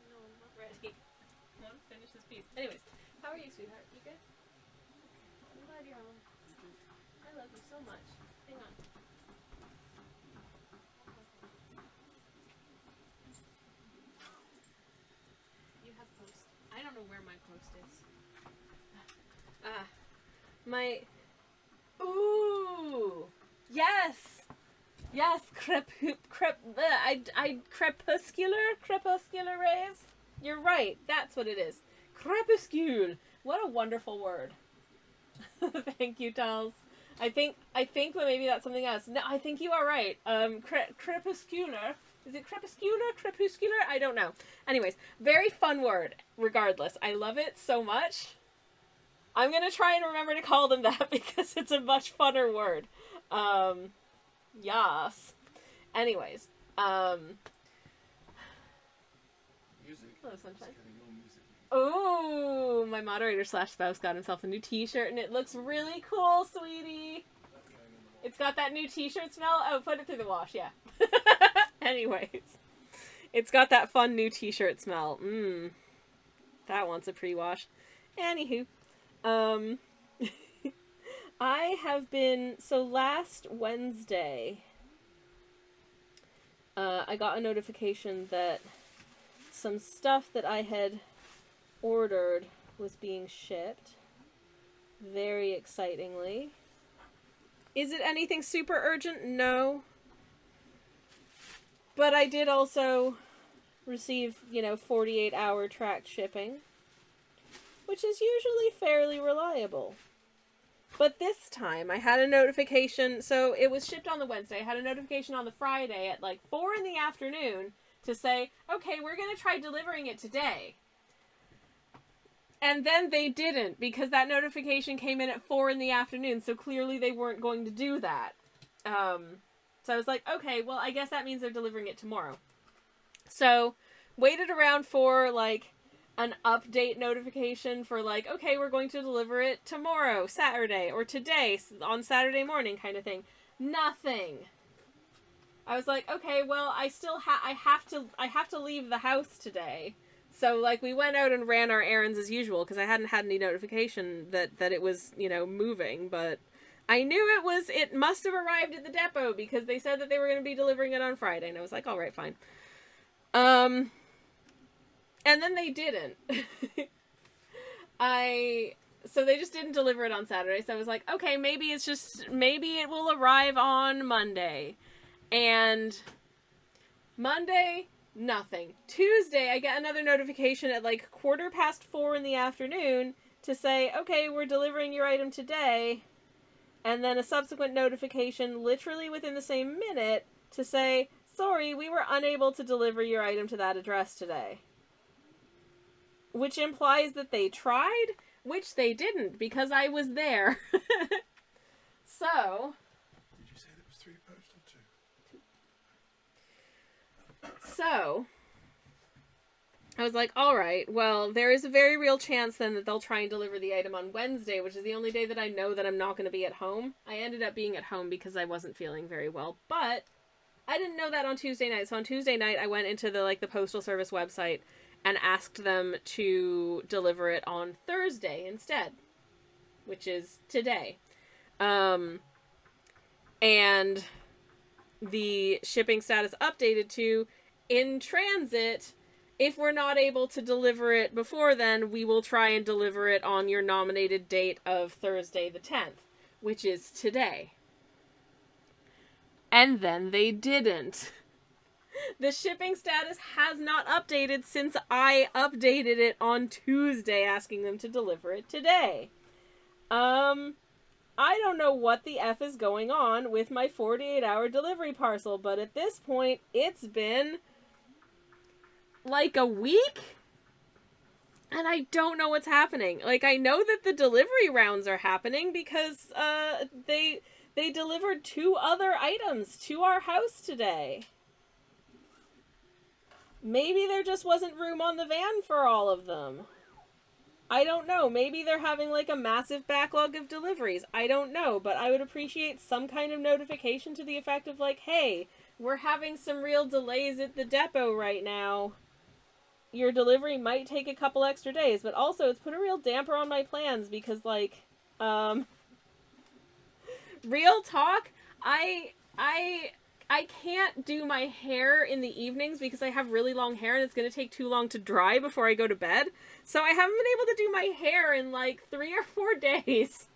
S1: No, I'm not ready. I want to finish this piece. Anyways, how are you, sweetheart? You good? I'm glad you're home. I love you so much. Hang on. You have post. I don't know where my post is. My... Ooh! Yes! Yes, crepuscular rays? You're right, that's what it is. Crepuscule! What a wonderful word. Thank you, Tals. I think that maybe that's something else. No, I think you are right. Crepuscular. Is it crepuscular? I don't know. Anyways, very fun word, regardless. I love it so much. I'm gonna try and remember to call them that because it's a much funner word. Yas. Anyways,
S3: Music.
S1: Hello, sunshine.
S3: Music.
S1: Oh, my moderator slash spouse got himself a new t-shirt and it looks really cool, sweetie. It's got that new t-shirt smell. Oh, put it through the wash, yeah. Anyways, it's got that fun new t-shirt smell. That wants a pre-wash. Anywho, I have been, so last Wednesday, I got a notification that some stuff that I had ordered was being shipped. Very excitingly. Is it anything super urgent? No. But I did also receive, 48-hour tracked shipping, which is usually fairly reliable. But this time, I had a notification, so it was shipped on the Wednesday. I had a notification on the Friday at 4 in the afternoon to say, okay, we're going to try delivering it today. And then they didn't, because that notification came in at 4 in the afternoon, so clearly they weren't going to do that. So I was like, okay, well, I guess that means they're delivering it tomorrow. So, waited around for, an update notification for, okay, we're going to deliver it tomorrow, Saturday, or today, on Saturday morning, kind of thing. Nothing. I was like, okay, well, I still I have to leave the house today. So, we went out and ran our errands as usual, because I hadn't had any notification that it was, moving, but I knew it must have arrived at the depot, because they said that they were going to be delivering it on Friday, and I was like, alright, fine. And then they didn't. So they just didn't deliver it on Saturday, so I was like, okay, maybe it will arrive on Monday. And Monday, nothing. Tuesday, I get another notification at 4:15 in the afternoon to say, okay, we're delivering your item today. And then a subsequent notification literally within the same minute to say, sorry, we were unable to deliver your item to that address today. Which implies that they tried, which they didn't, because I was there. So...
S3: Did you say there was 3 posts or 2?
S1: So, I was like, alright, well, there is a very real chance then that they'll try and deliver the item on Wednesday, which is the only day that I know that I'm not going to be at home. I ended up being at home because I wasn't feeling very well, but I didn't know that on Tuesday night. So on Tuesday night, I went into the Postal Service website and asked them to deliver it on Thursday instead, which is today. And the shipping status updated to in transit. If we're not able to deliver it before then, we will try and deliver it on your nominated date of Thursday the 10th, which is today. And then they didn't. The shipping status has not updated since I updated it on Tuesday asking them to deliver it today. I don't know what the F is going on with my 48-hour delivery parcel, but at this point, it's been like a week? And I don't know what's happening. Like, I know that the delivery rounds are happening because, they delivered 2 other items to our house today. Maybe there just wasn't room on the van for all of them. I don't know. Maybe they're having, like, a massive backlog of deliveries. I don't know, but I would appreciate some kind of notification to the effect of, like, hey, we're having some real delays at the depot right now. Your delivery might take a couple extra days, but also it's put a real damper on my plans because, like, real talk, I can't do my hair in the evenings because I have really long hair and it's going to take too long to dry before I go to bed. So I haven't been able to do my hair in like 3 or 4 days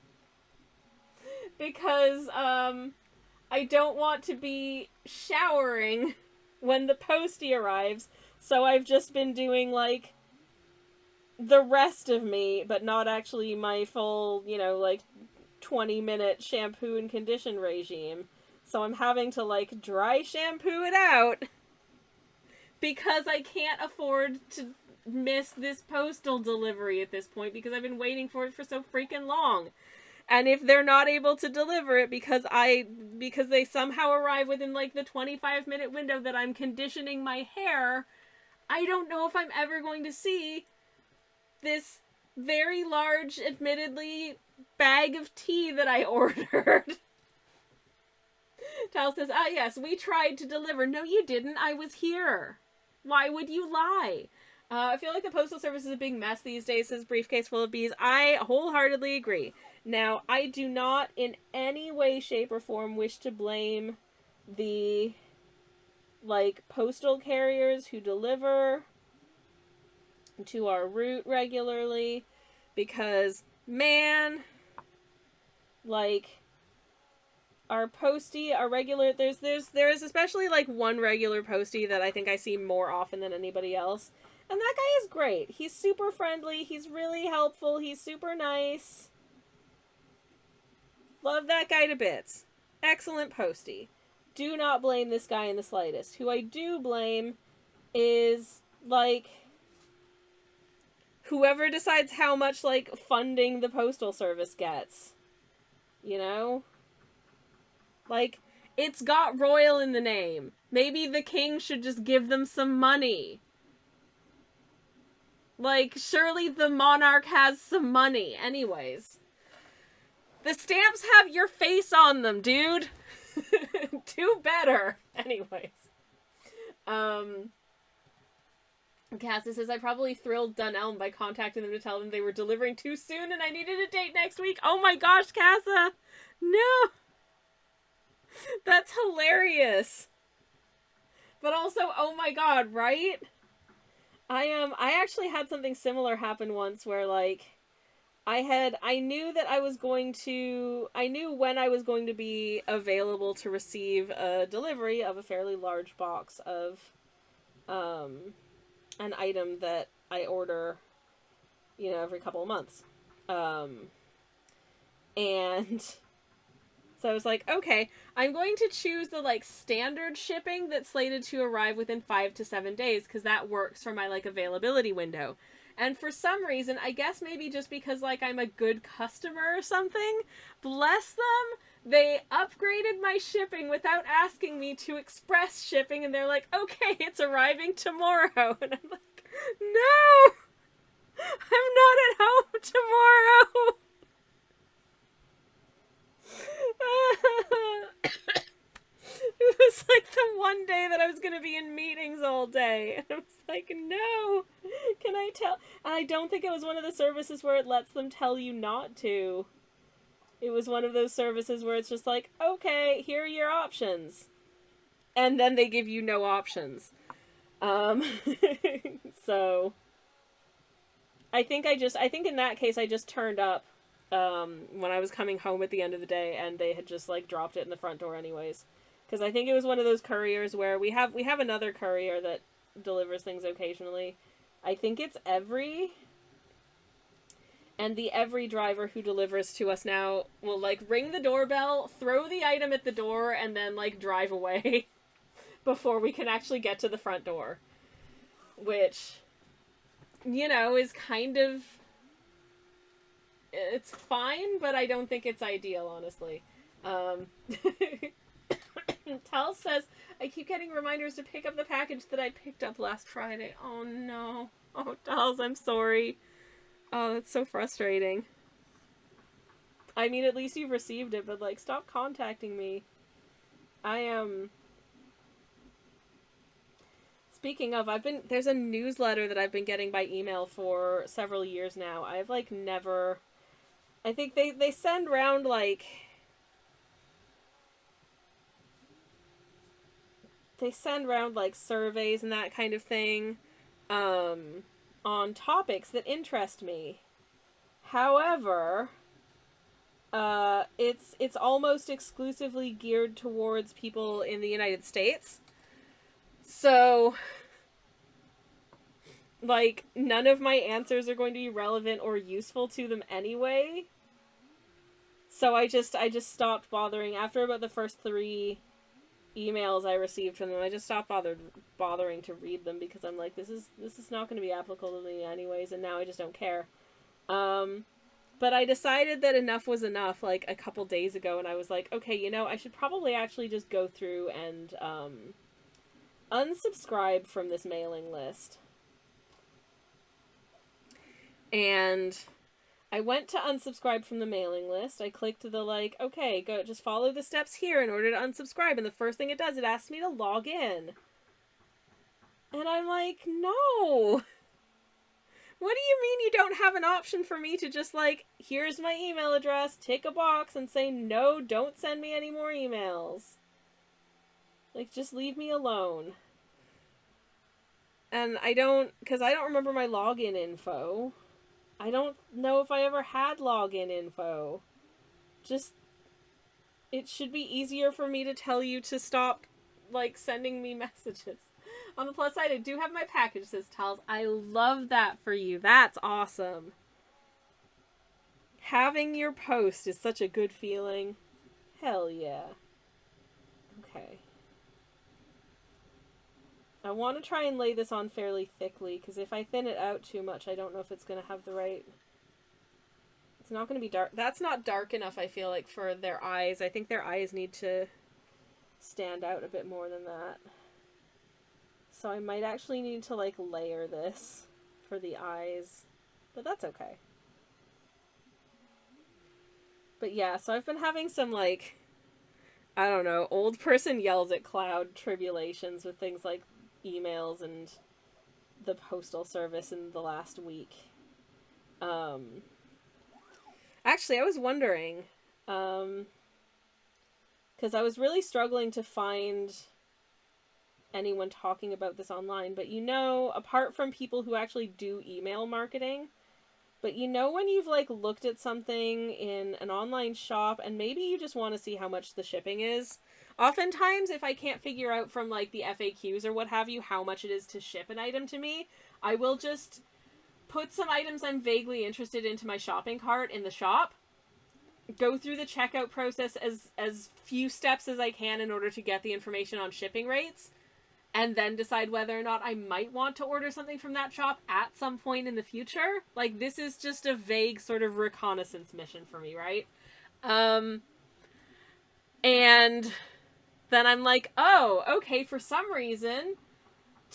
S1: because I don't want to be showering when the postie arrives. So I've just been doing like the rest of me, but not actually my full, you know, like 20-minute shampoo and condition regime. So I'm having to, like, dry shampoo it out because I can't afford to miss this postal delivery at this point because I've been waiting for it for so freaking long. And if they're not able to deliver it because they somehow arrive within, like, the 25-minute window that I'm conditioning my hair, I don't know if I'm ever going to see this very large, admittedly, bag of tea that I ordered. Tal says, ah yes, we tried to deliver. No, you didn't. I was here. Why would you lie? I feel like the Postal Service is a big mess these days, says Briefcase Full of Bees. I wholeheartedly agree. Now, I do not in any way, shape, or form wish to blame the, like, postal carriers who deliver to our route regularly, because, man, like, our postie, our regular, there is especially, like, one regular postie that I think I see more often than anybody else, and that guy is great. He's super friendly, he's really helpful, he's super nice. Love that guy to bits. Excellent postie. Do not blame this guy in the slightest. Who I do blame is, like, whoever decides how much, like, funding the Postal Service gets. You know? Like, it's got royal in the name. Maybe the king should just give them some money. Like, surely the monarch has some money. Anyways. The stamps have your face on them, dude. Do better. Anyways. Cassie says, I probably thrilled Dunelm by contacting them to tell them they were delivering too soon and I needed a date next week. Oh my gosh, Casa! No! That's hilarious. But also, oh my god, right? I actually had something similar happen once where, like, I knew that I knew when I was going to be available to receive a delivery of a fairly large box of, an item that I order, you know, every couple of months. And so I was like, okay, I'm going to choose the, like, standard shipping that's slated to arrive within 5 to 7 days, because that works for my, like, availability window. And for some reason, I guess maybe just because, like, I'm a good customer or something, bless them, they upgraded my shipping without asking me to express shipping, and they're like, okay, it's arriving tomorrow. And I'm like, no! I'm not at home tomorrow! It was like the one day that I was going to be in meetings all day. And I was like, no, can I tell? And I don't think it was one of the services where it lets them tell you not to. It was one of those services where it's just like, okay, here are your options. And then they give you no options. So I think in that case I just turned up when I was coming home at the end of the day and they had just, like, dropped it in the front door anyways. Because I think it was one of those couriers where we have another courier that delivers things occasionally. I think it's every and the every driver who delivers to us now will, like, ring the doorbell, throw the item at the door, and then, like, drive away before we can actually get to the front door. Which, you know, is kind of... It's fine, but I don't think it's ideal, honestly. Tal says, I keep getting reminders to pick up the package that I picked up last Friday. Oh, no. Oh, Tals, I'm sorry. Oh, that's so frustrating. I mean, at least you've received it, but, like, stop contacting me. I am... Speaking of, there's a newsletter that I've been getting by email for several years now. I've, like, never... I think they send round, like... They send round, like, surveys and that kind of thing, on topics that interest me. However, it's almost exclusively geared towards people in the United States. So, like, none of my answers are going to be relevant or useful to them anyway. So I just stopped bothering. After about the first 3 emails I received from them, I just stopped bothering to read them, because I'm like, this is not going to be applicable to me anyways, and now I just don't care. But I decided that enough was enough, like, a couple days ago, and I was like, okay, you know, I should probably actually just go through and, unsubscribe from this mailing list. And I went to unsubscribe from the mailing list. I clicked the, like, okay, go, just follow the steps here in order to unsubscribe. And the first thing it does, it asks me to log in. And I'm like, no. What do you mean you don't have an option for me to just, like, here's my email address, tick a box and say, no, don't send me any more emails. Like, just leave me alone. And because I don't remember my login info. I don't know if I ever had login info. Just, it should be easier for me to tell you to stop, like, sending me messages. On the plus side, I do have my package, says Tals. I love that for you. That's awesome. Having your post is such a good feeling. Hell yeah. Okay. I want to try and lay this on fairly thickly, because if I thin it out too much, I don't know if it's going to have the right... It's not going to be dark. That's not dark enough, I feel like, for their eyes. I think their eyes need to stand out a bit more than that. So I might actually need to, like, layer this for the eyes. But that's okay. But yeah, so I've been having some, like, I don't know, old person yells at cloud tribulations with things like emails and the postal service in the last week. Actually, I was wondering, because I was really struggling to find anyone talking about this online, but you know, apart from people who actually do email marketing, but you know when you've, like, looked at something in an online shop and maybe you just want to see how much the shipping is? Oftentimes, if I can't figure out from, like, the FAQs or what have you how much it is to ship an item to me, I will just put some items I'm vaguely interested into my shopping cart in the shop, go through the checkout process as few steps as I can in order to get the information on shipping rates, and then decide whether or not I might want to order something from that shop at some point in the future. Like, this is just a vague sort of reconnaissance mission for me, right? And then I'm like, oh, okay, for some reason,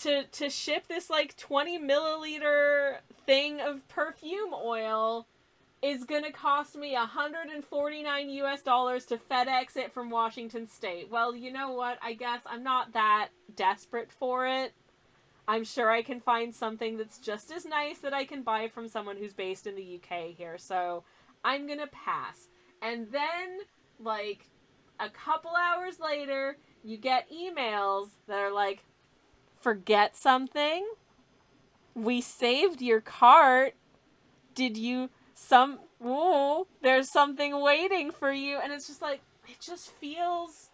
S1: to ship this, like, 20 milliliter thing of perfume oil is gonna cost me $149 US to FedEx it from Washington State. Well, you know what? I guess I'm not that desperate for it. I'm sure I can find something that's just as nice that I can buy from someone who's based in the UK here, so I'm gonna pass. And then, like, a couple hours later, you get emails that are like, forget something? We saved your cart. Did you... there's something waiting for you. And it's just like, it just feels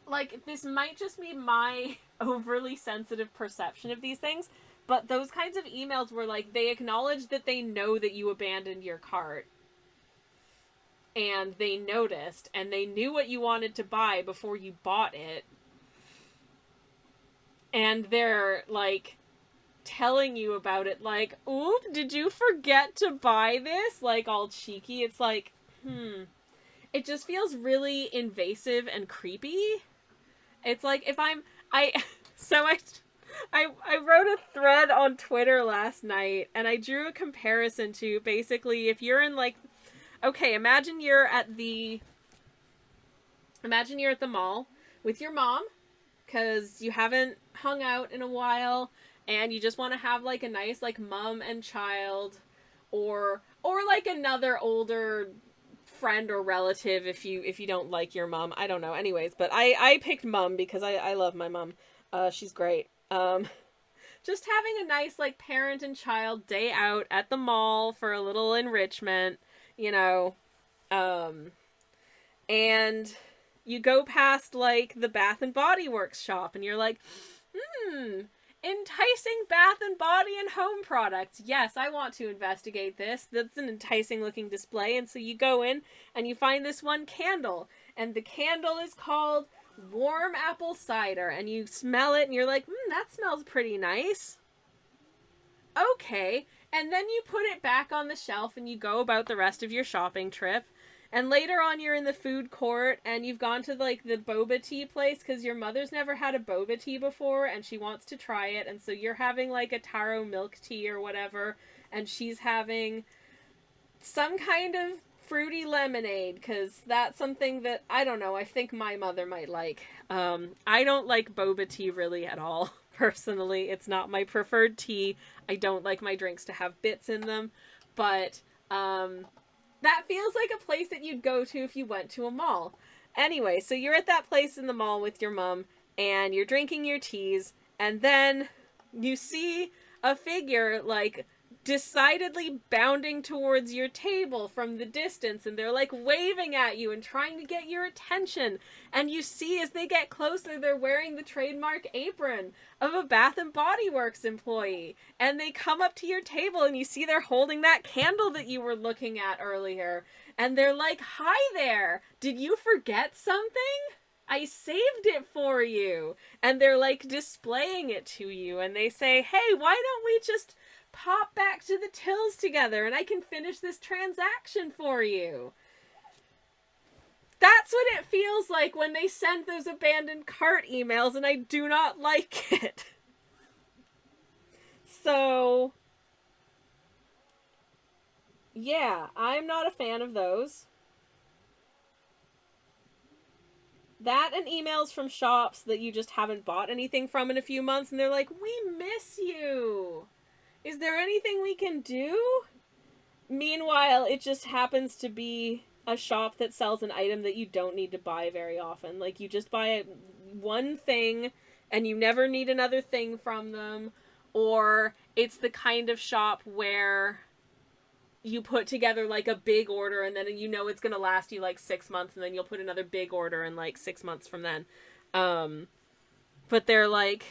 S1: like this might just be my overly sensitive perception of these things, But those kinds of emails were like, they acknowledge that they know that you abandoned your cart. And they noticed, and they knew what you wanted to buy before you bought it. And they're, like, telling you about it, like, oop, did you forget to buy this? Like, all cheeky. It's like, It just feels really invasive and creepy. It's like, if I wrote a thread on Twitter last night, and I drew a comparison to, basically, if you're in, like, okay, imagine you're at the mall with your mom, because you haven't hung out in a while, and you just want to have, like, a nice, like, mom and child, or like, another older friend or relative if you don't like your mom. I don't know. Anyways, but I picked mom because I love my mom. She's great. Just having a nice, like, parent and child day out at the mall for a little enrichment, you know, and you go past, like, the Bath and Body Works shop, and you're like, enticing Bath and Body and home products. Yes, I want to investigate this. That's an enticing looking display. And so you go in and you find this one candle, and the candle is called warm apple cider, and you smell it and you're like, that smells pretty nice. Okay. And then you put it back on the shelf and you go about the rest of your shopping trip. And later on, you're in the food court, and you've gone to, like, the boba tea place, because your mother's never had a boba tea before, and she wants to try it, and so you're having, like, a taro milk tea or whatever, and she's having some kind of fruity lemonade, because that's something that, I don't know, I think my mother might like. I don't like boba tea really at all, personally. It's not my preferred tea. I don't like my drinks to have bits in them, but, that feels like a place that you'd go to if you went to a mall. Anyway, so you're at that place in the mall with your mom, and you're drinking your teas, and then you see a figure, like, decidedly bounding towards your table from the distance, and they're, like, waving at you and trying to get your attention. And you see, as they get closer, they're wearing the trademark apron of a Bath and Body Works employee. And they come up to your table, and you see they're holding that candle that you were looking at earlier. And they're like, hi there! Did you forget something? I saved it for you. And they're, like, displaying it to you. And they say, hey, why don't we just pop back to the tills together and I can finish this transaction for you. That's what it feels like when they send those abandoned cart emails, and I do not like it. So, yeah, I'm not a fan of those. That and emails from shops that you just haven't bought anything from in a few months, and they're like, we miss you. Is there anything we can do? Meanwhile, it just happens to be a shop that sells an item that you don't need to buy very often. Like, you just buy one thing, and you never need another thing from them. Or it's the kind of shop where you put together, like, a big order, and then you know it's gonna last you, like, 6 months, and then you'll put another big order in, like, 6 months from then. But they're like,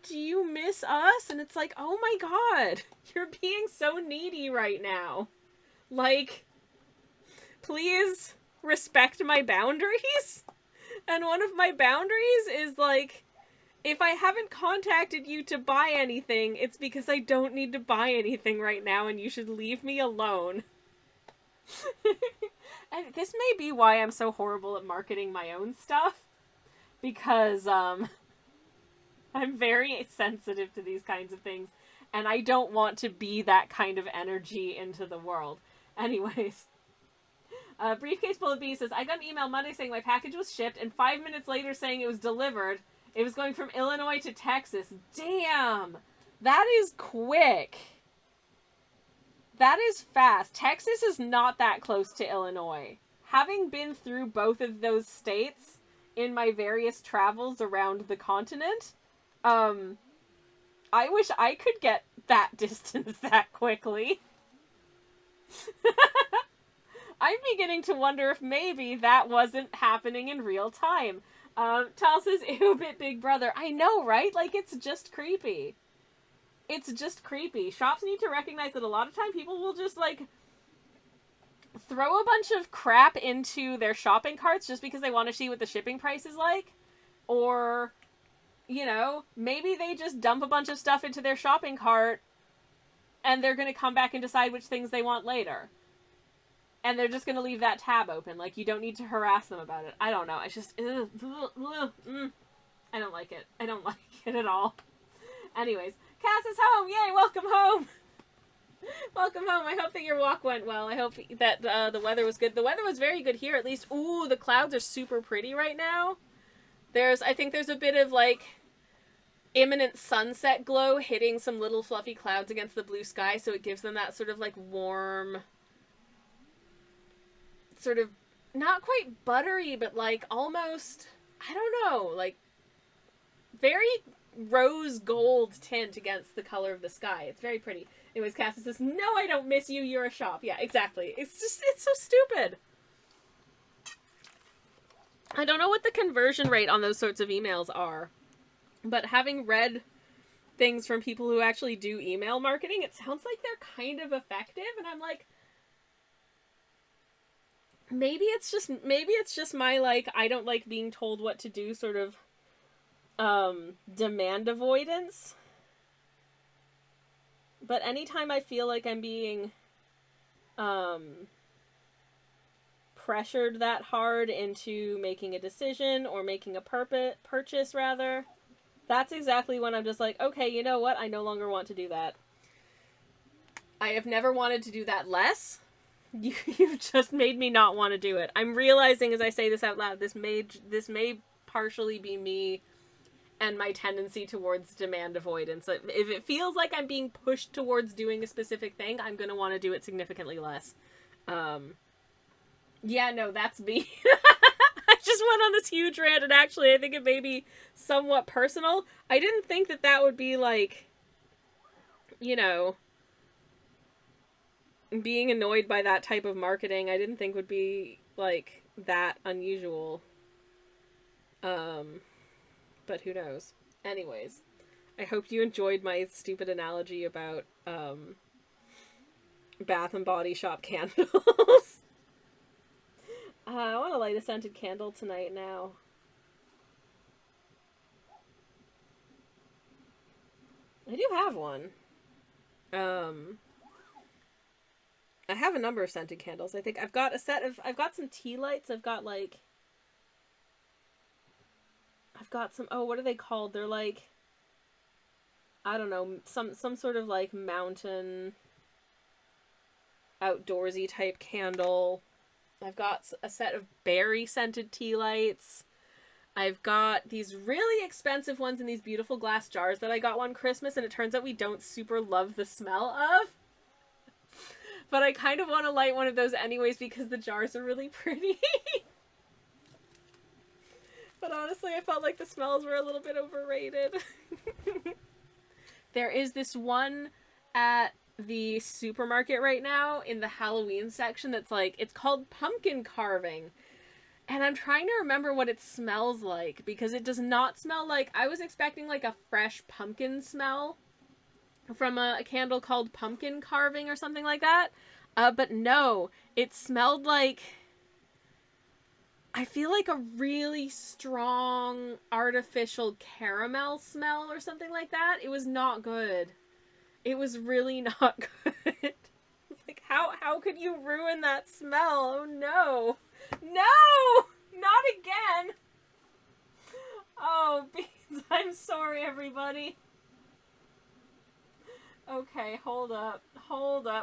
S1: do you miss us? And it's like, oh my god, you're being so needy right now. Like, please respect my boundaries. And one of my boundaries is, like, if I haven't contacted you to buy anything, it's because I don't need to buy anything right now, and you should leave me alone. And this may be why I'm so horrible at marketing my own stuff. Because, I'm very sensitive to these kinds of things, and I don't want to be that kind of energy into the world. Anyways, Briefcase Full of Bees says, I got an email Monday saying my package was shipped, and 5 minutes later saying it was delivered. It was going from Illinois to Texas. Damn! That is quick. That is fast. Texas is not that close to Illinois. Having been through both of those states in my various travels around the continent, I wish I could get that distance that quickly. I'm beginning to wonder if maybe that wasn't happening in real time. Tal says, ew, bit Big Brother. I know, right? Like, it's just creepy. it's just creepy. Shops need to recognize that a lot of time people will just, like, throw a bunch of crap into their shopping carts just because they want to see what the shipping price is like. Or, you know, maybe they just dump a bunch of stuff into their shopping cart and they're going to come back and decide which things they want later. And they're just going to leave that tab open. Like, you don't need to harass them about it. I don't know. It's just, I don't like it. I don't like it at all. Anyways, Cass is home. Yay, welcome home. Welcome home. I hope that your walk went well. I hope that the weather was good. The weather was very good here, at least. Ooh, the clouds are super pretty right now. I think there's a bit of, like, imminent sunset glow hitting some little fluffy clouds against the blue sky, so it gives them that sort of, like, warm, sort of, not quite buttery, but, like, almost, I don't know, like, very rose gold tint against the color of the sky. It's very pretty. Anyways, Cass says, no, I don't miss you, you're a shop. Yeah, exactly. It's so stupid. I don't know what the conversion rate on those sorts of emails are, but having read things from people who actually do email marketing, it sounds like they're kind of effective, and I'm like, maybe it's just my, like, I don't like being told what to do sort of demand avoidance. But anytime I feel like I'm being pressured that hard into making a decision or making a purchase rather, that's exactly when I'm just like, okay, you know what? I no longer want to do that. I have never wanted to do that less. You've just made me not want to do it. I'm realizing as I say this out loud, this may partially be me and my tendency towards demand avoidance. If it feels like I'm being pushed towards doing a specific thing, I'm going to want to do it significantly less. Yeah, no, that's me. I just went on this huge rant, and actually I think it may be somewhat personal. I didn't think that would be, like, you know, being annoyed by that type of marketing, I didn't think would be, like, that unusual. But who knows. Anyways, I hope you enjoyed my stupid analogy about, Bath and Body Shop candles. I want to light a scented candle tonight now. I do have one. I have a number of scented candles. I think I've got some tea lights. I've got some, oh, what are they called? They're like, I don't know, some sort of, like, mountain outdoorsy type candle. I've got a set of berry scented tea lights. I've got these really expensive ones in these beautiful glass jars that I got one Christmas, and it turns out we don't super love the smell of. But I kind of want to light one of those anyways because the jars are really pretty. But honestly, I felt like the smells were a little bit overrated. There is this one at the supermarket right now in the Halloween section that's like, it's called pumpkin carving. And I'm trying to remember what it smells like because it does not smell like, I was expecting like a fresh pumpkin smell from a candle called pumpkin carving or something like that. But no, it smelled like, I feel like a really strong artificial caramel smell or something like that. It was not good. It was really not good. Like, how could you ruin that smell? Oh no. No! Not again! Oh, Beans, I'm sorry, everybody. Okay, hold up.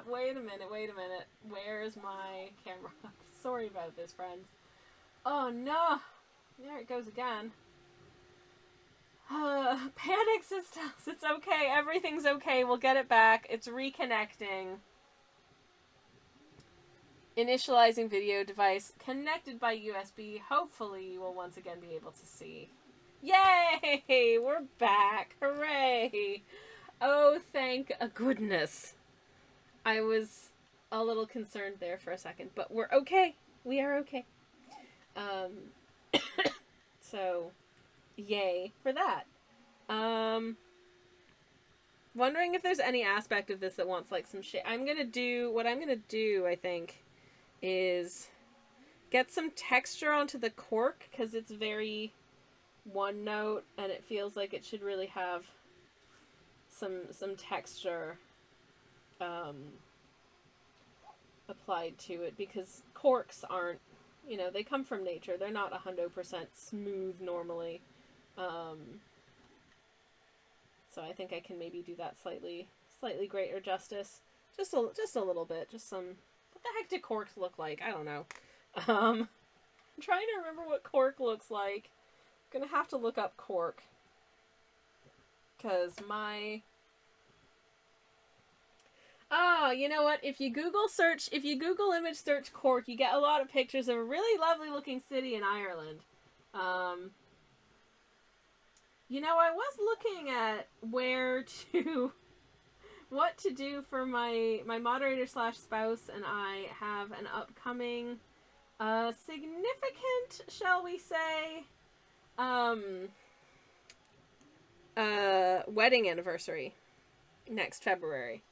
S1: Wait a minute. Where's my camera? Sorry about this, friends. Oh no! There it goes again. Panic systems. It's okay. Everything's okay. We'll get it back. It's reconnecting. Initializing video device connected by USB. Hopefully you will once again be able to see. Yay! We're back. Hooray! Oh, thank goodness. I was a little concerned there for a second, but we're okay. We are okay. So, yay for that. Wondering if there's any aspect of this that wants like some shit. What I'm gonna do, I think, is get some texture onto the cork, because it's very one note and it feels like it should really have some texture applied to it, because corks aren't, you know, they come from nature. They're not 100% smooth normally. So I think I can maybe do that slightly greater justice. Just a little bit. Just some... What the heck do corks look like? I don't know. I'm trying to remember what cork looks like. I'm gonna have to look up cork. Because my... Oh, you know what? If you Google image search Cork, you get a lot of pictures of a really lovely looking city in Ireland. You know, I was looking at what to do for my moderator / spouse, and I have an upcoming, significant, shall we say, wedding anniversary next February.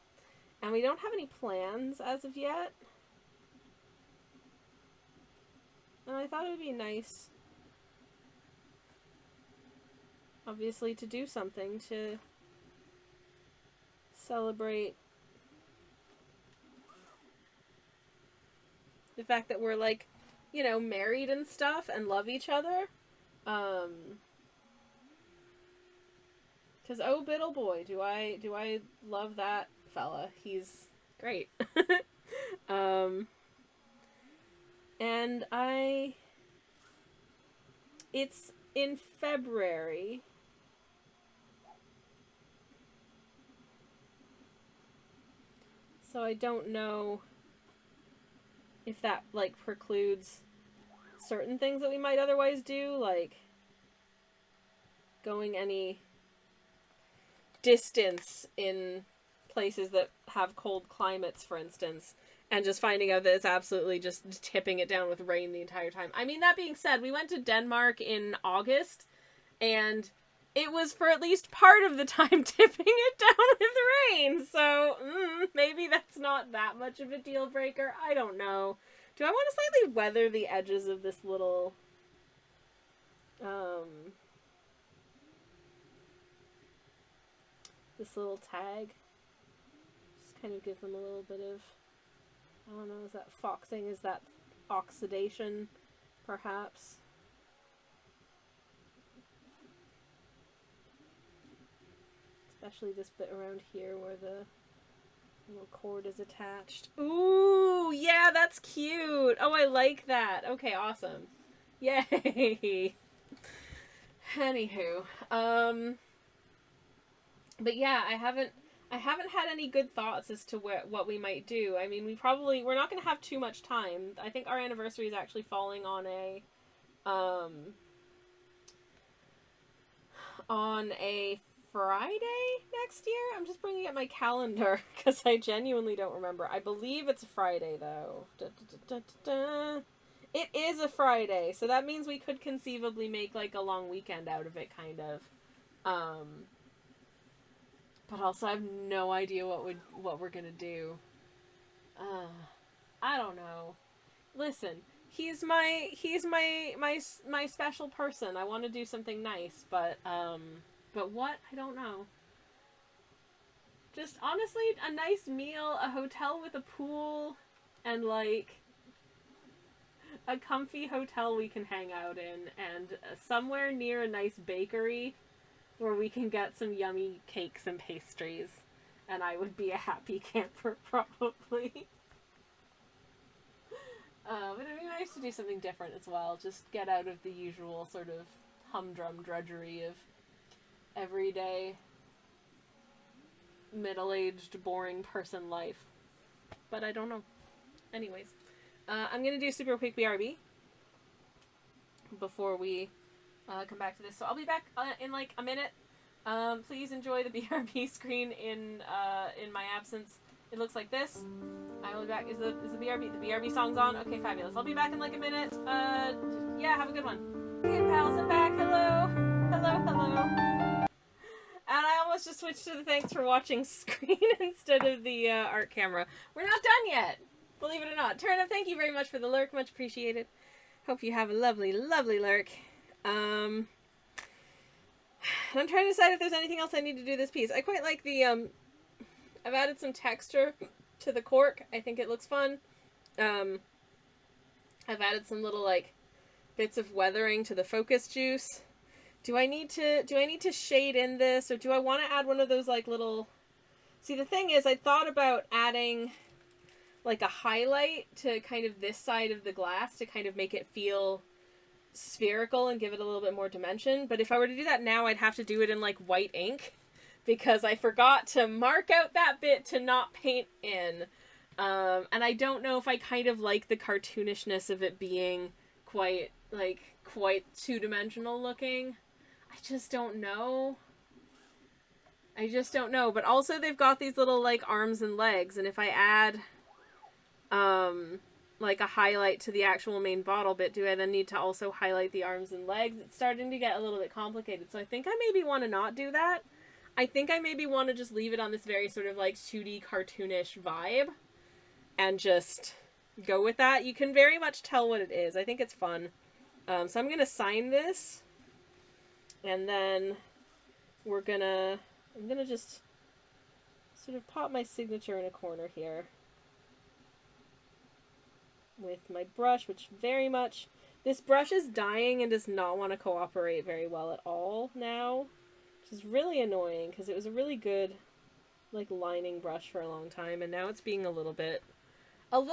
S1: And we don't have any plans as of yet. And I thought it would be nice, obviously, to do something to celebrate the fact that we're, like, you know, married and stuff and love each other. 'Cause oh biddle boy, do I love that fella. He's great. And it's in February. So I don't know if that, like, precludes certain things that we might otherwise do, like going any distance in places that have cold climates, for instance, and just finding out that it's absolutely just tipping it down with rain the entire time. I mean, that being said, we went to Denmark in August, and it was for at least part of the time tipping it down with rain, so maybe that's not that much of a deal breaker. I don't know. Do I want to slightly weather the edges of this little tag? Just kind of give them a little bit of, I don't know, is that foxing? Is that oxidation, perhaps? Especially this bit around here where the little cord is attached. Ooh, yeah, that's cute. Oh, I like that. Okay, awesome. Yay. Anywho, but yeah, I haven't had any good thoughts as to what we might do. I mean, we're not going to have too much time. I think our anniversary is actually falling on a Friday next year. I'm just bringing up my calendar because I genuinely don't remember. I believe it's a Friday, though. It is a Friday, so that means we could conceivably make, like, a long weekend out of it, kind of. But also I have no idea what we're gonna do. I don't know. Listen, he's my special person. I want to do something nice, but what? I don't know. Just honestly, a nice meal, a hotel with a pool, and, like, a comfy hotel we can hang out in, and somewhere near a nice bakery where we can get some yummy cakes and pastries, and I would be a happy camper, probably. But it'd be nice to do something different as well, just get out of the usual sort of humdrum drudgery of everyday, middle-aged, boring person life. But I don't know. Anyways, I'm gonna do super quick BRB before we come back to this. So I'll be back in like a minute. Please enjoy the BRB screen in my absence. It looks like this. I will be back. Is the BRB song's on? Okay, fabulous. I'll be back in like a minute. Yeah, have a good one. Hey pals, I'm back. Hello. And I almost to switch to the thanks for watching screen instead of the art camera. We're not done yet, believe it or not. Turnip, thank you very much for the lurk, much appreciated. Hope you have a lovely, lovely lurk. I'm trying to decide if there's anything else I need to do this piece. I quite like the, I've added some texture to the cork. I think it looks fun. I've added some little, like, bits of weathering to the focus juice. Do I need to shade in this, or do I want to add one of those, like, little... See, the thing is, I thought about adding, like, a highlight to kind of this side of the glass to kind of make it feel spherical and give it a little bit more dimension. But if I were to do that now, I'd have to do it in, like, white ink, because I forgot to mark out that bit to not paint in. And I don't know if I kind of like the cartoonishness of it being quite two-dimensional looking. I just don't know. But also they've got these little, like, arms and legs, and if I add, like, a highlight to the actual main bottle bit, do I then need to also highlight the arms and legs? It's starting to get a little bit complicated, so I think I maybe want to not do that. I think I maybe want to just leave it on this very sort of, like, 2D cartoonish vibe, and just go with that. You can very much tell what it is. I think it's fun. So I'm gonna sign this, and then I'm gonna just sort of pop my signature in a corner here with my brush, which this brush is dying and does not want to cooperate very well at all now, which is really annoying because it was a really good, like, lining brush for a long time, and now it's being a little bit of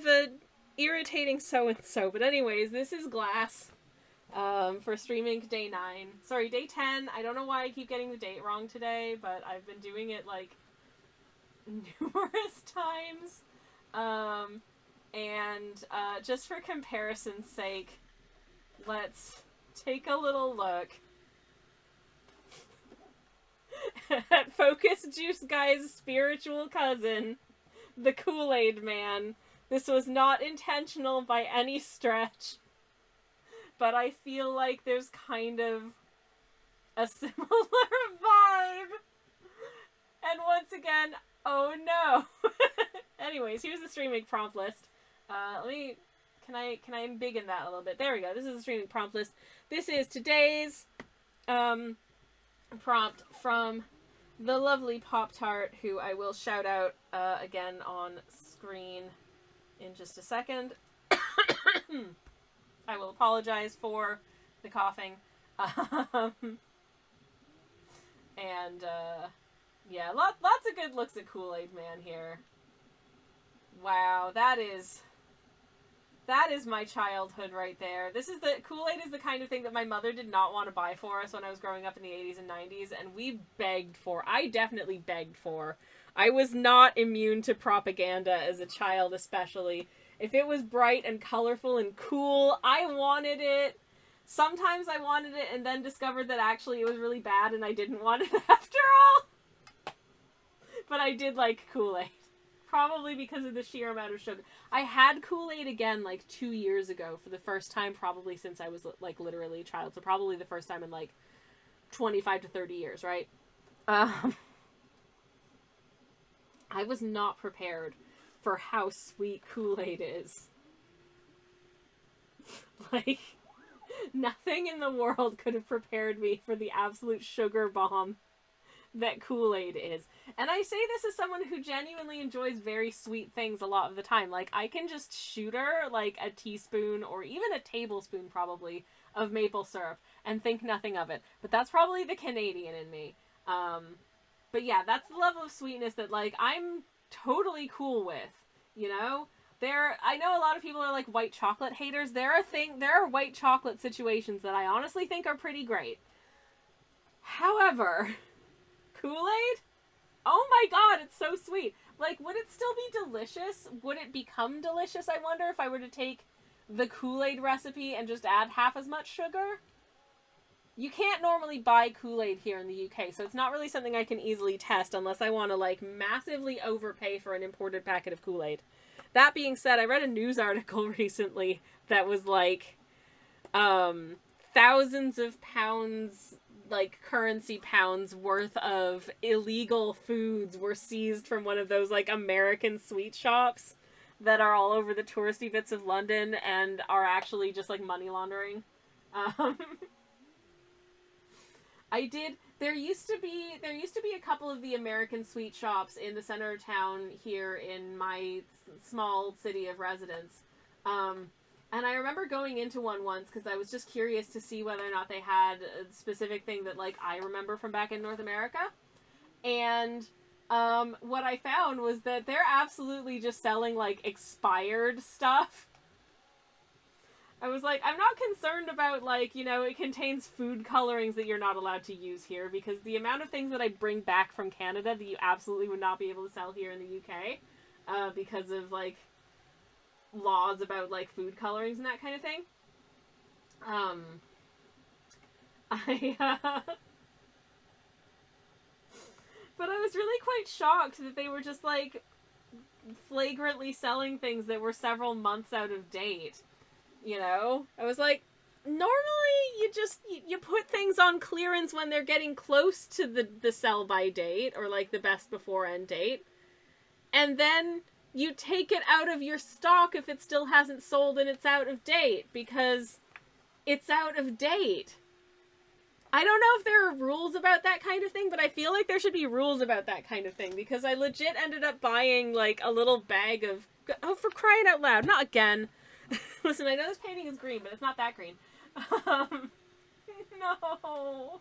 S1: a irritating so-and-so. But anyways, this is glass for streaming day 9. Sorry, day 10. I don't know why I keep getting the date wrong today, but I've been doing it, like, numerous times. Just for comparison's sake, let's take a little look at Focus Juice Guy's spiritual cousin, the Kool-Aid Man. This was not intentional by any stretch, but I feel like there's kind of a similar vibe. And once again, oh no. Anyways, here's the streaming prompt list. Can I embiggen that a little bit? There we go. This is the streaming prompt list. This is today's prompt from the lovely Pop-Tart, who I will shout out again on screen in just a second. I will apologize for the coughing. Yeah, lots of good looks at Kool-Aid Man here. Wow, that is my childhood right there. Kool-Aid is the kind of thing that my mother did not want to buy for us when I was growing up in the 80s and 90s, and I definitely begged for. I was not immune to propaganda as a child, especially. If it was bright and colorful and cool, I wanted it. Sometimes I wanted it and then discovered that actually it was really bad and I didn't want it after all. But I did like Kool-Aid. Probably because of the sheer amount of sugar. I had Kool-Aid again, like, 2 years ago for the first time, probably since I was, like, literally a child. So probably the first time in, like, 25 to 30 years, right? I was not prepared for how sweet Kool-Aid is. Like, nothing in the world could have prepared me for the absolute sugar bomb that Kool-Aid is. And I say this as someone who genuinely enjoys very sweet things a lot of the time. Like, I can just shooter, like, a teaspoon or even a tablespoon, probably, of maple syrup and think nothing of it. But that's probably the Canadian in me. But yeah, that's the level of sweetness that, like, I'm totally cool with, you know? I know a lot of people are, like, white chocolate haters. There are white chocolate situations that I honestly think are pretty great. However, Kool-Aid? Oh my god, it's so sweet. Like, would it still be delicious? Would it become delicious, I wonder, if I were to take the Kool-Aid recipe and just add half as much sugar? You can't normally buy Kool-Aid here in the UK, so it's not really something I can easily test unless I want to, like, massively overpay for an imported packet of Kool-Aid. That being said, I read a news article recently that was, like, thousands of pounds like currency pounds worth of illegal foods were seized from one of those like American sweet shops that are all over the touristy bits of London and are actually just like money laundering. Um, there used to be a couple of the American sweet shops in the center of town here in my small city of residence. And I remember going into one once because I was just curious to see whether or not they had a specific thing that, like, I remember from back in North America. And what I found was that they're absolutely just selling, like, expired stuff. I was like, I'm not concerned about, like, you know, it contains food colorings that you're not allowed to use here, because the amount of things that I bring back from Canada that you absolutely would not be able to sell here in the UK, because of, like, laws about like food colorings and that kind of thing. But I was really quite shocked that they were just like flagrantly selling things that were several months out of date. You know? I was like, normally you put things on clearance when they're getting close to the sell by date or like the best before end date. And then you take it out of your stock if it still hasn't sold and it's out of date, because it's out of date. I don't know if there are rules about that kind of thing, but I feel like there should be rules about that kind of thing, because I legit ended up buying, like, a little bag of... Oh, for crying out loud, not again. Listen, I know this painting is green, but it's not that green. No.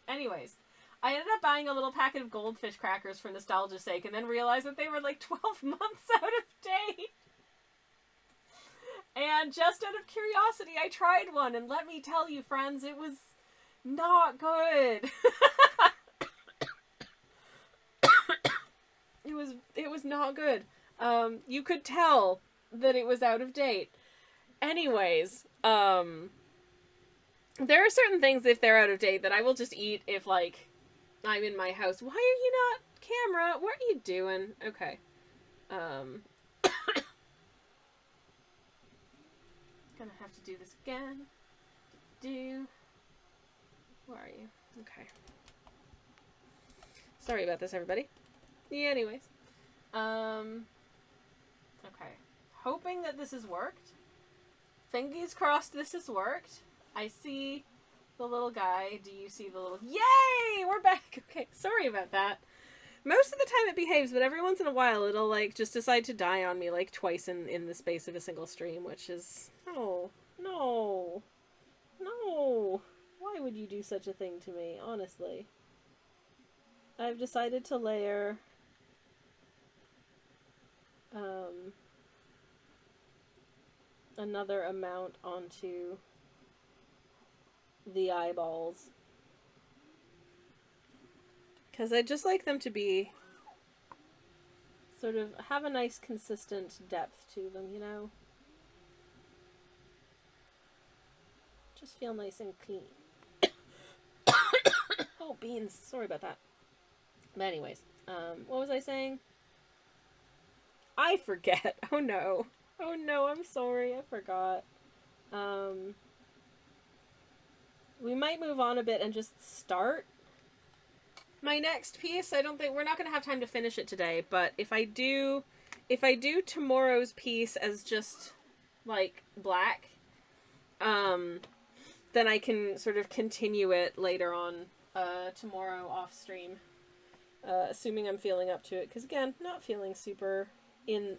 S1: Anyways. I ended up buying a little packet of goldfish crackers for nostalgia's sake, and then realized that they were like 12 months out of date. And just out of curiosity, I tried one, and let me tell you, friends, it was not good. It was not good. You could tell that it was out of date. Anyways, there are certain things, if they're out of date, that I will just eat if, like, I'm in my house. Why are you not... Camera, what are you doing? Okay. Gonna have to do this again. Where are you? Okay. Sorry about this, everybody. Yeah, anyways. Okay. Hoping that this has worked. Fingers crossed this has worked. I see the little guy. Do you see the little... Yay! We're back! Okay, sorry about that. Most of the time it behaves, but every once in a while it'll, like, just decide to die on me, like, twice in the space of a single stream, which is... No. No. No. Why would you do such a thing to me, honestly? I've decided to layer... another amount onto the eyeballs. Because I'd just like them to be sort of have a nice consistent depth to them, you know? Just feel nice and clean. Oh, beans. Sorry about that. But anyways, what was I saying? I forget. Oh no. Oh no, I'm sorry. I forgot. We might move on a bit and just start my next piece. I don't think we're not going to have time to finish it today, but if I do tomorrow's piece as just like black, then I can sort of continue it later on tomorrow off stream, assuming I'm feeling up to it, because again, not feeling super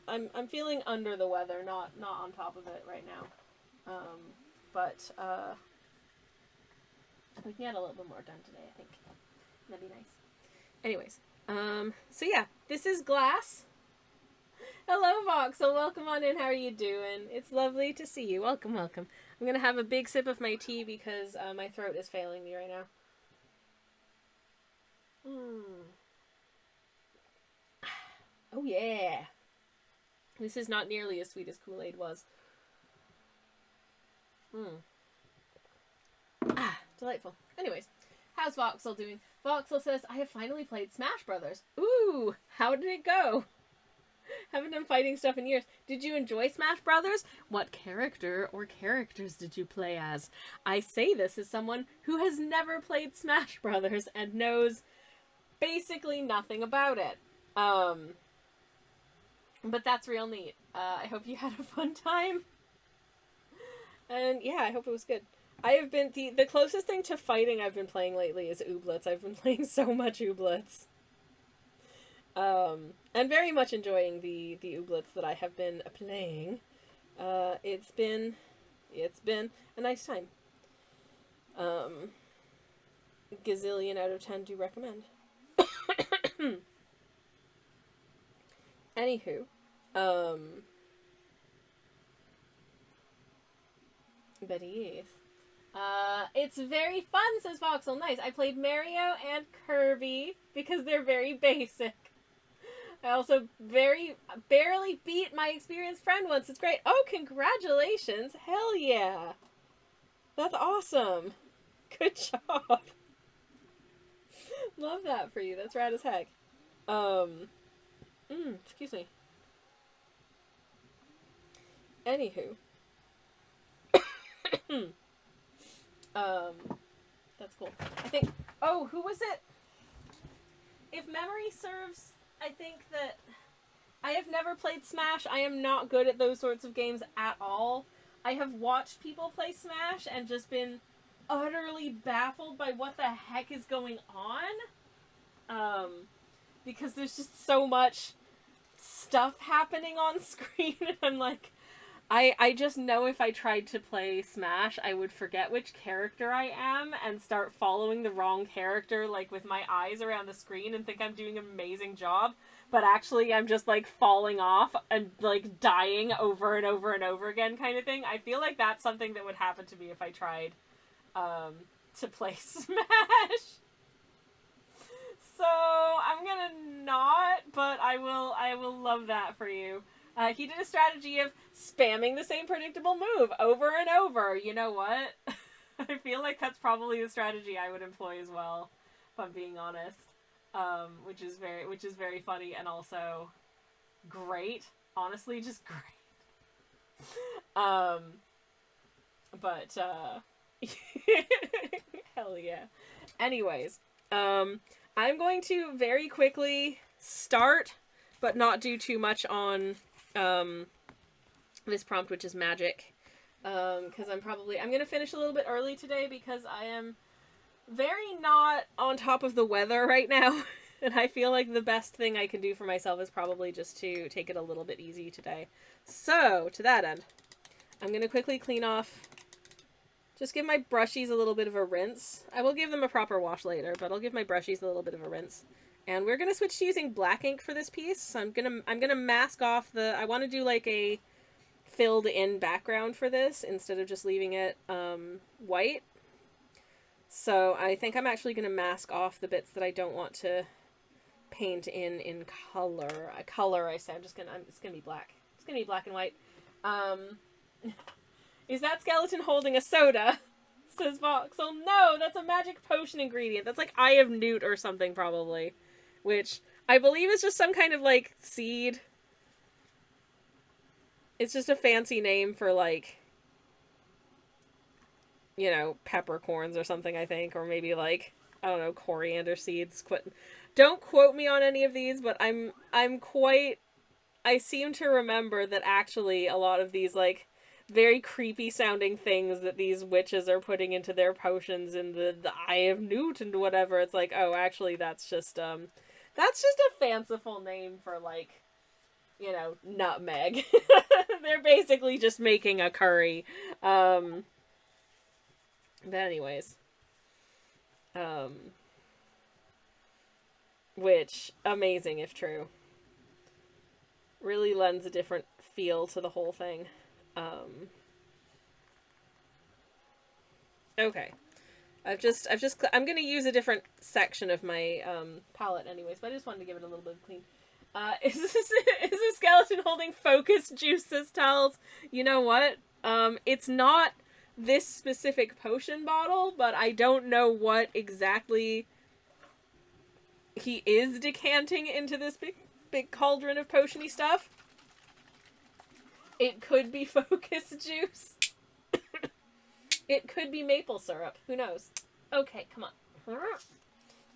S1: I'm feeling under the weather, not on top of it right now. But we can get a little bit more done today, I think. That'd be nice. Anyways, so yeah, this is Glass. Hello, Voxel. Welcome on in. How are you doing? It's lovely to see you. Welcome, welcome. I'm gonna have a big sip of my tea because my throat is failing me right now. Oh yeah. This is not nearly as sweet as Kool-Aid was. Delightful. Anyways, how's Voxel doing? Voxel says, I have finally played Smash Brothers. Ooh, how did it go? Haven't done fighting stuff in years. Did you enjoy Smash Brothers? What character or characters did you play as? I say this as someone who has never played Smash Brothers and knows basically nothing about it. But that's real neat. I hope you had a fun time. And yeah, I hope it was good. I have been, the closest thing to fighting I've been playing lately is Ooblets. I've been playing so much Ooblets. And very much enjoying the Ooblets that I have been playing. It's been a nice time. Gazillion out of 10 do recommend. Anywho, but yes. It's very fun, says Voxel. Nice. I played Mario and Kirby because they're very basic. I also barely beat my experienced friend once. It's great. Oh, congratulations. Hell yeah. That's awesome. Good job. Love that for you. That's rad as heck. Excuse me. Anywho. That's cool. I think, oh, who was it? If memory serves, I think that I have never played Smash. I am not good at those sorts of games at all. I have watched people play Smash and just been utterly baffled by what the heck is going on. Because there's just so much stuff happening on screen, and I'm like, I just know if I tried to play Smash, I would forget which character I am and start following the wrong character, like, with my eyes around the screen and think I'm doing an amazing job, but actually I'm just, like, falling off and, like, dying over and over and over again kind of thing. I feel like that's something that would happen to me if I tried, to play Smash. So, I'm gonna not, but I will love that for you. He did a strategy of spamming the same predictable move over and over. You know what? I feel like that's probably the strategy I would employ as well, if I'm being honest. Which is very funny and also great. Honestly, just great. But hell yeah. Anyways, I'm going to very quickly start, but not do too much on this prompt, which is magic, because I'm going to finish a little bit early today because I am very not on top of the weather right now, and I feel like the best thing I can do for myself is probably just to take it a little bit easy today. So, to that end, I'm going to quickly clean off, just give my brushies a little bit of a rinse. I will give them a proper wash later, but I'll give my brushies a little bit of a rinse. And we're gonna switch to using black ink for this piece. So I'm gonna mask off the, I want to do like a filled in background for this instead of just leaving it white. So I think I'm actually gonna mask off the bits that I don't want to paint in color. I say it's gonna be black. It's gonna be black and white. Is that skeleton holding a soda? Says Voxel. No, that's a magic potion ingredient. That's like Eye of Newt or something probably. Which I believe is just some kind of, like, seed. It's just a fancy name for, like, you know, peppercorns or something, I think. Or maybe, like, I don't know, coriander seeds. Don't quote me on any of these, but I seem to remember that actually a lot of these, like, very creepy sounding things that these witches are putting into their potions in the Eye of Newt and whatever, it's like, oh, actually that's just a fanciful name for, like, you know, nutmeg. They're basically just making a curry. But anyways. Which, amazing if true. Really lends a different feel to the whole thing. Okay. I'm gonna use a different section of my, palette anyways, but I just wanted to give it a little bit of clean. Is a skeleton holding focus juice, says Towels? You know what? It's not this specific potion bottle, but I don't know what exactly he is decanting into this big cauldron of potiony stuff. It could be focus juice. It could be maple syrup. Who knows? Okay, come on.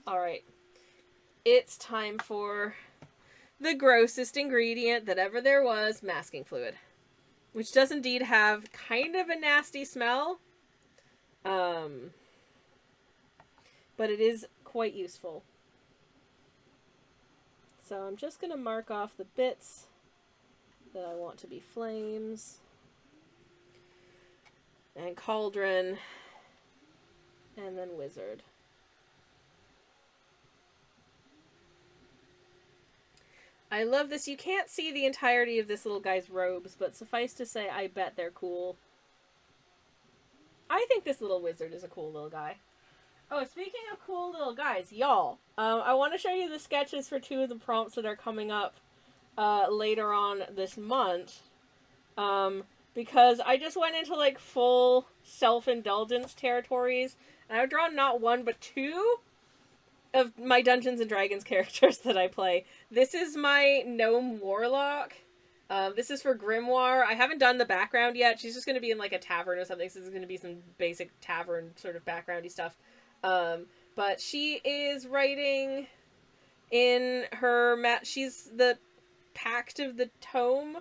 S1: Alright. It's time for the grossest ingredient that ever there was, masking fluid. Which does indeed have kind of a nasty smell. But it is quite useful. So I'm just going to mark off the bits that I want to be flames. And cauldron. And then wizard. I love this. You can't see the entirety of this little guy's robes, but suffice to say, I bet they're cool. I think this little wizard is a cool little guy. Oh, speaking of cool little guys, y'all, I want to show you the sketches for 2 of the prompts that are coming up later on this month. Because I just went into, like, full self-indulgence territories, and I've drawn not 1, but 2 of my Dungeons & Dragons characters that I play. This is my gnome warlock. This is for Grimoire. I haven't done the background yet. She's just going to be in, like, a tavern or something, so this is going to be some basic tavern sort of backgroundy stuff. But she is writing in her she's the Pact of the Tome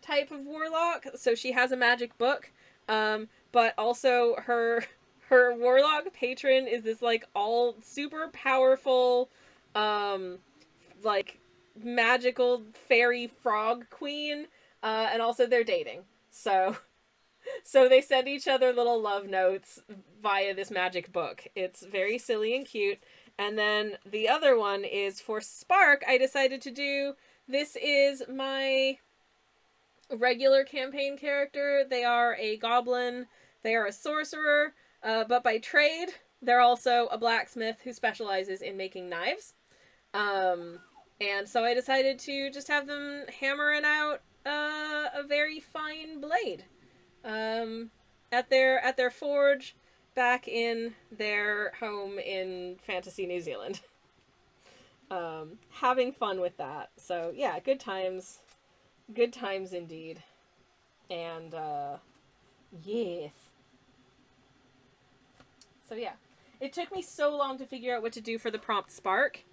S1: type of warlock, so she has a magic book, but also her warlock patron is this, like, all super powerful, like, magical fairy frog queen, and also they're dating, so they send each other little love notes via this magic book. It's very silly and cute. And then the other one is for Spark. I decided to do, this is my regular campaign character. They are a goblin, they are a sorcerer, but by trade, they're also a blacksmith who specializes in making knives. And so I decided to just have them hammering out a very fine blade. At their forge back in their home in Fantasy New Zealand. Having fun with that. So yeah, good times indeed. And yes. So yeah, it took me so long to figure out what to do for the prompt Spark,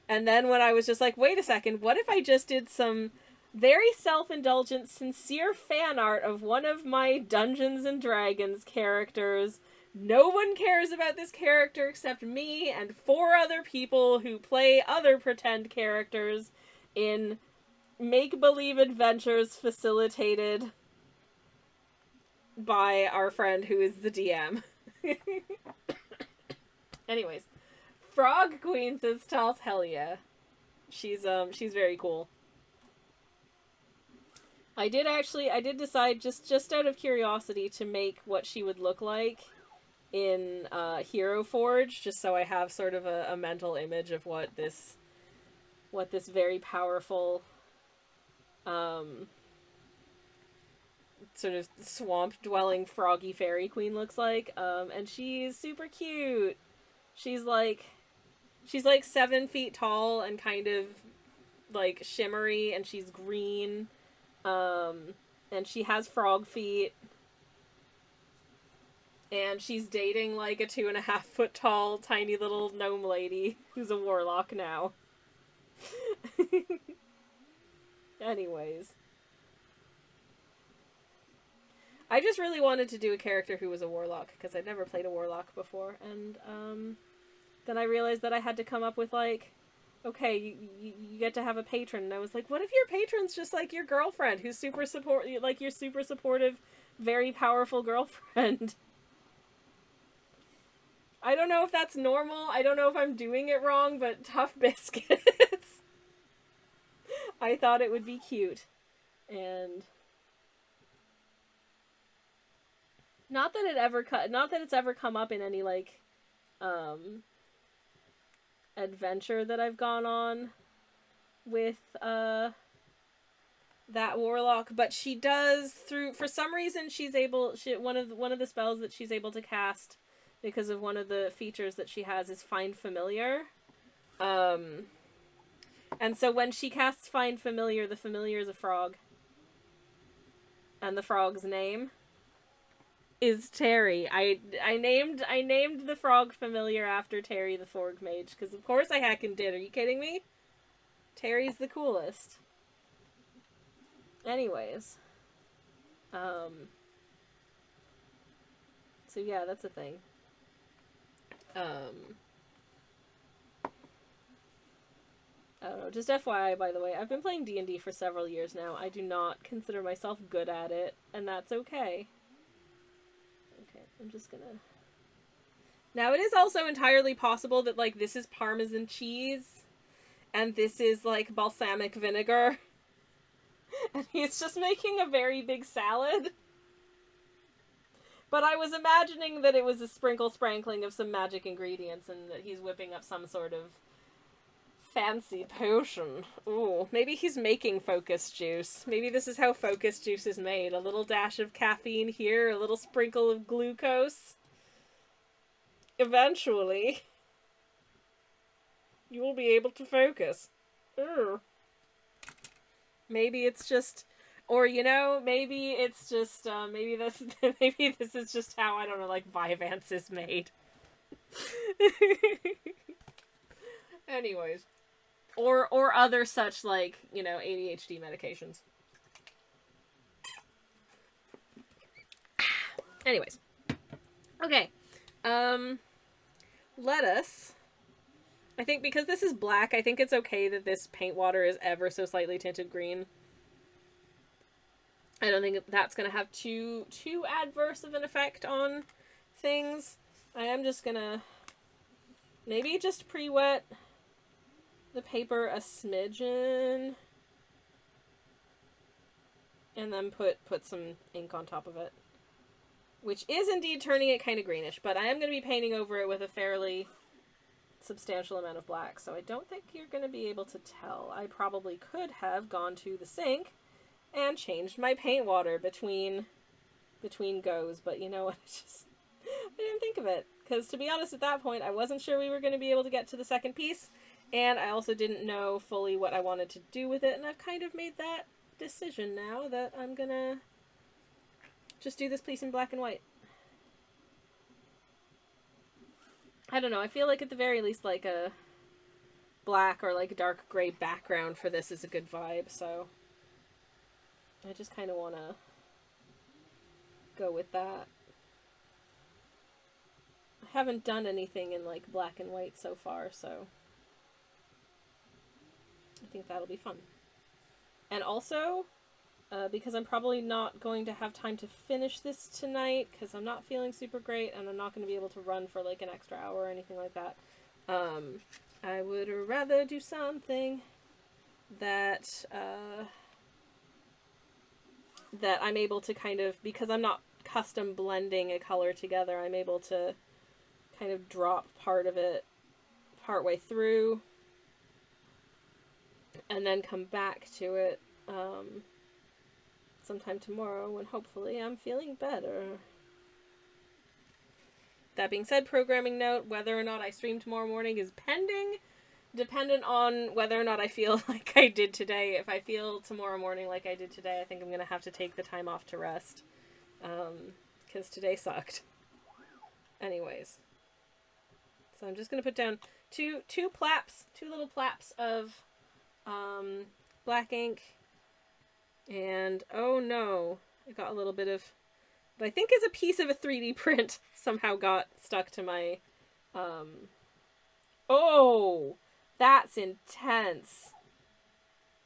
S1: and then when I was just like, wait a second, what if I just did some very self-indulgent, sincere fan art of one of my Dungeons & Dragons characters. No one cares about this character except me and 4 other people who play other pretend characters in make-believe adventures facilitated by our friend who is the DM. Anyways, Frog Queen says Tals, hell yeah. She's very cool. I did decide, just out of curiosity, to make what she would look like in Hero Forge, just so I have sort of a mental image of what this very powerful sort of swamp-dwelling froggy fairy queen looks like. And she's super cute. She's like 7 feet tall and kind of like shimmery, and she's green. And she has frog feet. And she's dating like a 2.5 foot tall tiny little gnome lady who's a warlock now. Anyways. I just really wanted to do a character who was a warlock, because I'd never played a warlock before, and then I realized that I had to come up with, like, okay, you get to have a patron, and I was like, what if your patron's just, like, your girlfriend, who's super your super supportive, very powerful girlfriend? I don't know if that's normal, I don't know if I'm doing it wrong, but tough biscuits. I thought it would be cute, and not that it's ever come up in any, like, adventure that I've gone on with, that warlock, but she does, for some reason, one of the spells that she's able to cast, because of one of the features that she has, is Find Familiar. And so when she casts Find Familiar, the familiar is a frog. And the frog's name is Terry. I named the frog familiar after Terry the Forg Mage, because of course I heckin' did. Are you kidding me? Terry's the coolest. Anyways. So yeah, that's a thing. I don't know, just FYI, by the way, I've been playing D&D for several years now. I do not consider myself good at it, and that's okay. Okay, I'm just gonna... Now, it is also entirely possible that, like, this is Parmesan cheese, and this is, like, balsamic vinegar, and he's just making a very big salad. But I was imagining that it was a sprinkling of some magic ingredients, and that he's whipping up some sort of fancy potion. Ooh, maybe he's making focus juice. Maybe this is how focus juice is made. A little dash of caffeine here, a little sprinkle of glucose. Eventually, you will be able to focus. Ugh. Maybe it's just, or you know, maybe it's just, maybe this is just how, I don't know, like, Vyvanse is made. Anyways. Or other such, like, you know, ADHD medications. Anyways. Okay. Let us... I think because this is black, I think it's okay that this paint water is ever so slightly tinted green. I don't think that's going to have too adverse of an effect on things. I am just going to maybe just pre-wet the paper a smidgen, and then put some ink on top of it, which is indeed turning it kind of greenish, but I am going to be painting over it with a fairly substantial amount of black, so I don't think you're going to be able to tell. I probably could have gone to the sink and changed my paint water between goes, but you know what, I didn't think of it, because to be honest, at that point, I wasn't sure we were going to be able to get to the second piece. And I also didn't know fully what I wanted to do with it, and I've kind of made that decision now that I'm gonna just do this piece in black and white. I don't know, I feel like at the very least, like, a black or, like, dark gray background for this is a good vibe, so I just kind of want to go with that. I haven't done anything in, like, black and white so far, so I think that'll be fun. And also, because I'm probably not going to have time to finish this tonight, because I'm not feeling super great, and I'm not going to be able to run for like an extra hour or anything like that, I would rather do something that, that I'm able to kind of, because I'm not custom blending a color together, I'm able to kind of drop part of it partway through, and then come back to it sometime tomorrow when hopefully I'm feeling better. That being said, programming note, whether or not I stream tomorrow morning is pending, dependent on whether or not I feel like I did today. If I feel tomorrow morning like I did today, I think I'm going to have to take the time off to rest, because today sucked. Anyways. So I'm just going to put down two little plaps of black ink, and oh no, I got a little bit of what I think is a piece of a 3D print somehow got stuck to my, oh, that's intense.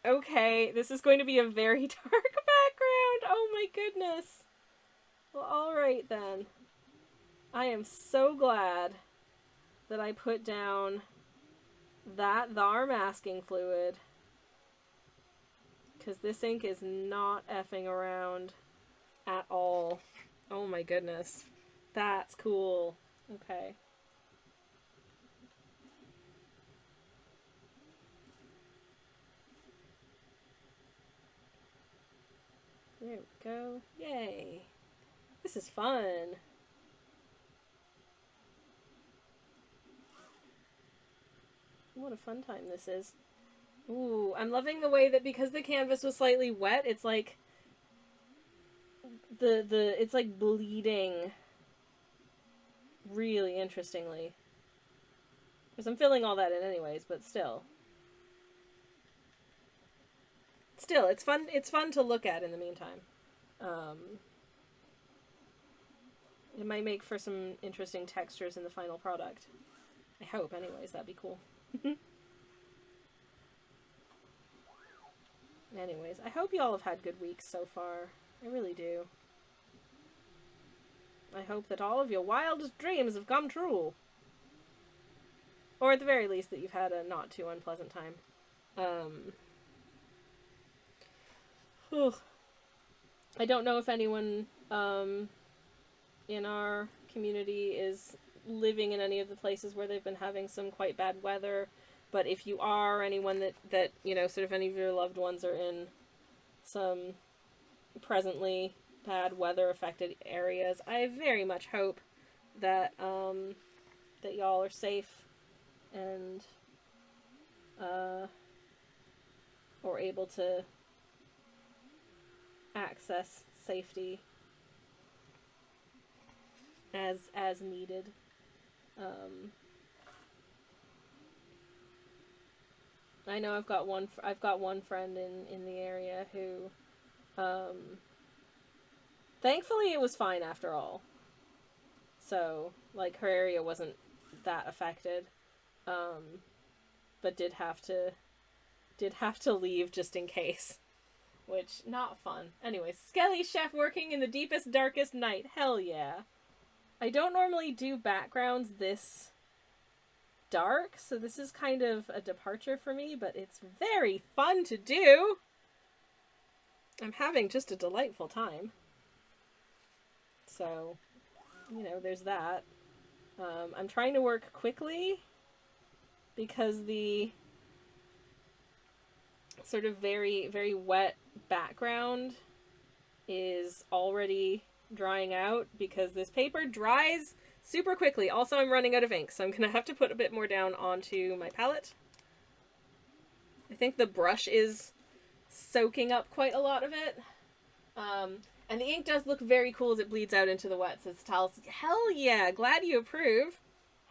S1: Okay, this is going to be a very dark background. Oh my goodness. Well, alright then. I am so glad that I put down that thar masking fluid, because this ink is not effing around at all. Oh my goodness. That's cool. Okay. There we go. Yay. This is fun. What a fun time this is. Ooh, I'm loving the way that because the canvas was slightly wet, it's like it's like bleeding really interestingly. Because I'm filling all that in anyways, but still. Still, it's fun to look at in the meantime. It might make for some interesting textures in the final product. I hope, anyways. That'd be cool. Anyways, I hope y'all have had good weeks so far. I really do. I hope that all of your wildest dreams have come true. Or at the very least that you've had a not too unpleasant time. I don't know if anyone in our community is living in any of the places where they've been having some quite bad weather, but if you are, anyone that you know, sort of any of your loved ones are in some presently bad weather affected areas, I very much hope that that y'all are safe and or able to access safety as needed. I know I've got one friend in the area who thankfully it was fine after all. So, like, her area wasn't that affected. But did have to leave just in case. Which, not fun. Anyways, Skelly Chef working in the deepest, darkest night. Hell yeah. I don't normally do backgrounds this dark, so this is kind of a departure for me, but it's very fun to do. I'm having just a delightful time. So, you know, there's that. I'm trying to work quickly because the sort of very, very wet background is already drying out because this paper dries super quickly. Also, I'm running out of ink, so I'm going to have to put a bit more down onto my palette. I think the brush is soaking up quite a lot of it. And the ink does look very cool as it bleeds out into the wet, so it's towels. Hell yeah! Glad you approve.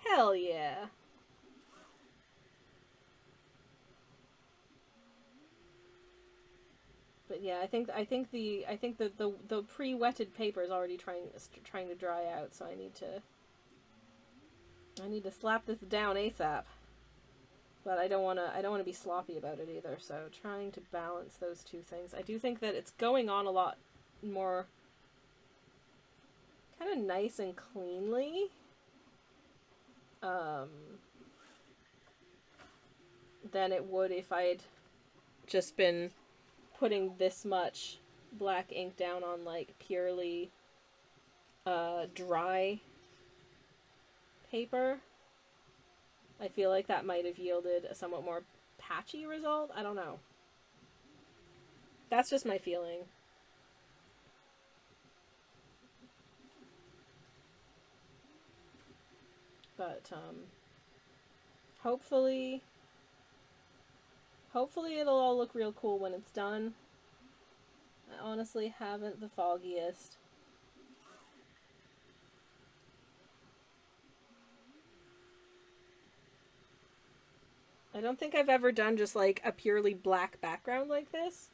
S1: Hell yeah. But yeah, I think the pre-wetted paper is already trying to dry out, so I need to slap this down ASAP. But I don't want to be sloppy about it either, so trying to balance those two things. I do think that it's going on a lot more kind of nice and cleanly. Than it would if I'd just been putting this much black ink down on, like, purely dry paper. I feel like that might have yielded a somewhat more patchy result. I don't know. That's just my feeling. But, hopefully it'll all look real cool when it's done. I honestly haven't the foggiest. I don't think I've ever done just, like, a purely black background like this.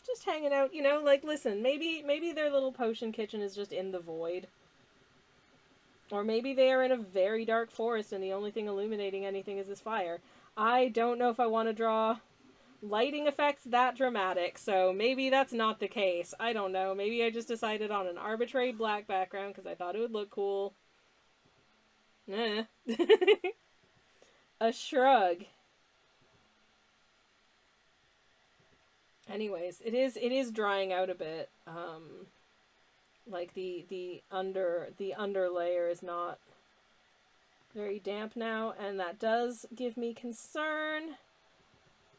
S1: Just hanging out, you know, like, listen, maybe their little potion kitchen is just in the void. Or maybe they are in a very dark forest and the only thing illuminating anything is this fire. I don't know if I want to draw lighting effects that dramatic, so maybe that's not the case. I don't know. Maybe I just decided on an arbitrary black background because I thought it would look cool. Eh. A shrug. Anyways, it is drying out a bit. Like the under layer is not very damp now, and that does give me concern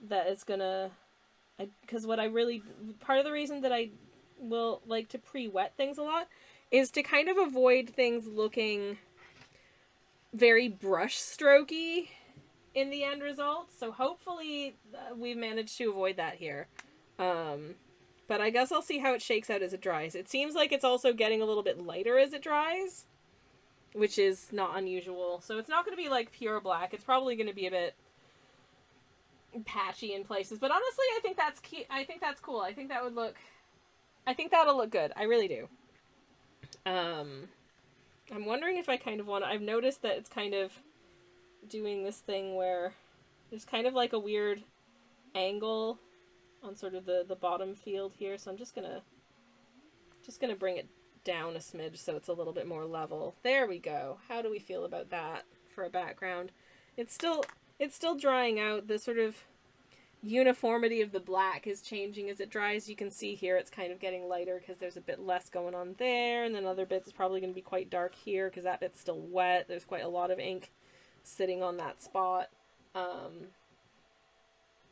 S1: that it's gonna, because what I really, part of the reason that I will like to pre-wet things a lot is to kind of avoid things looking very brush strokey in the end result. So hopefully we've managed to avoid that here. But I guess I'll see how it shakes out as it dries. It seems like it's also getting a little bit lighter as it dries, which is not unusual. So it's not going to be like pure black. It's probably going to be a bit patchy in places. But honestly, I think that's cute. I think that's cool. I think that'll look good. I really do. I'm wondering if I kind of want to... I've noticed that it's kind of doing this thing where there's kind of like a weird angle on sort of the bottom field here. So I'm just gonna bring it down a smidge so it's a little bit more level. There we go. How do we feel about that for a background? It's still drying out. The sort of uniformity of the black is changing as it dries. You can see here it's kind of getting lighter because there's a bit less going on there, and then other bits is probably going to be quite dark here because that bit's still wet. There's quite a lot of ink sitting on that spot.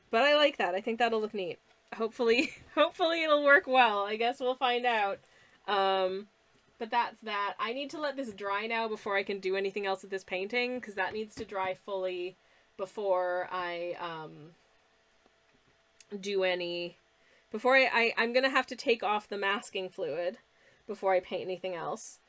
S1: But I like that. I think that'll look neat. Hopefully it'll work well. I guess we'll find out. But that's that. I need to let this dry now before I can do anything else with this painting, because that needs to dry fully before I do any... I'm gonna have to take off the masking fluid before I paint anything else.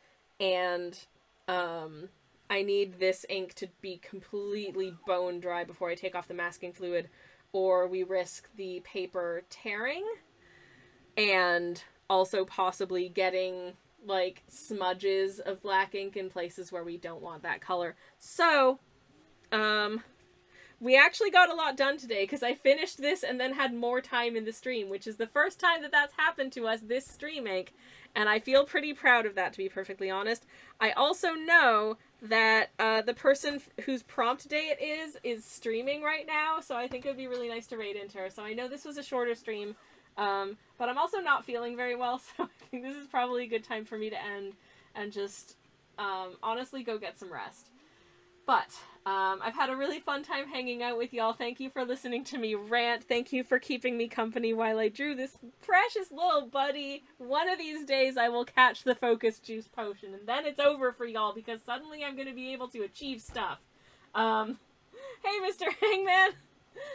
S1: And I need this ink to be completely bone dry before I take off the masking fluid, or we risk the paper tearing and also possibly getting like smudges of black ink in places where we don't want that color. So, we actually got a lot done today because I finished this and then had more time in the stream, which is the first time that that's happened to us this stream, Ink. And I feel pretty proud of that, to be perfectly honest. I also know that the person whose prompt day it is streaming right now, so I think it would be really nice to raid into her. So I know this was a shorter stream, but I'm also not feeling very well, so I think this is probably a good time for me to end and just honestly go get some rest. But I've had a really fun time hanging out with y'all. Thank you for listening to me rant. Thank you for keeping me company while I drew this precious little buddy. One of these days I will catch the focus juice potion, and then it's over for y'all because suddenly I'm going to be able to achieve stuff. Hey, Mr. Hangman!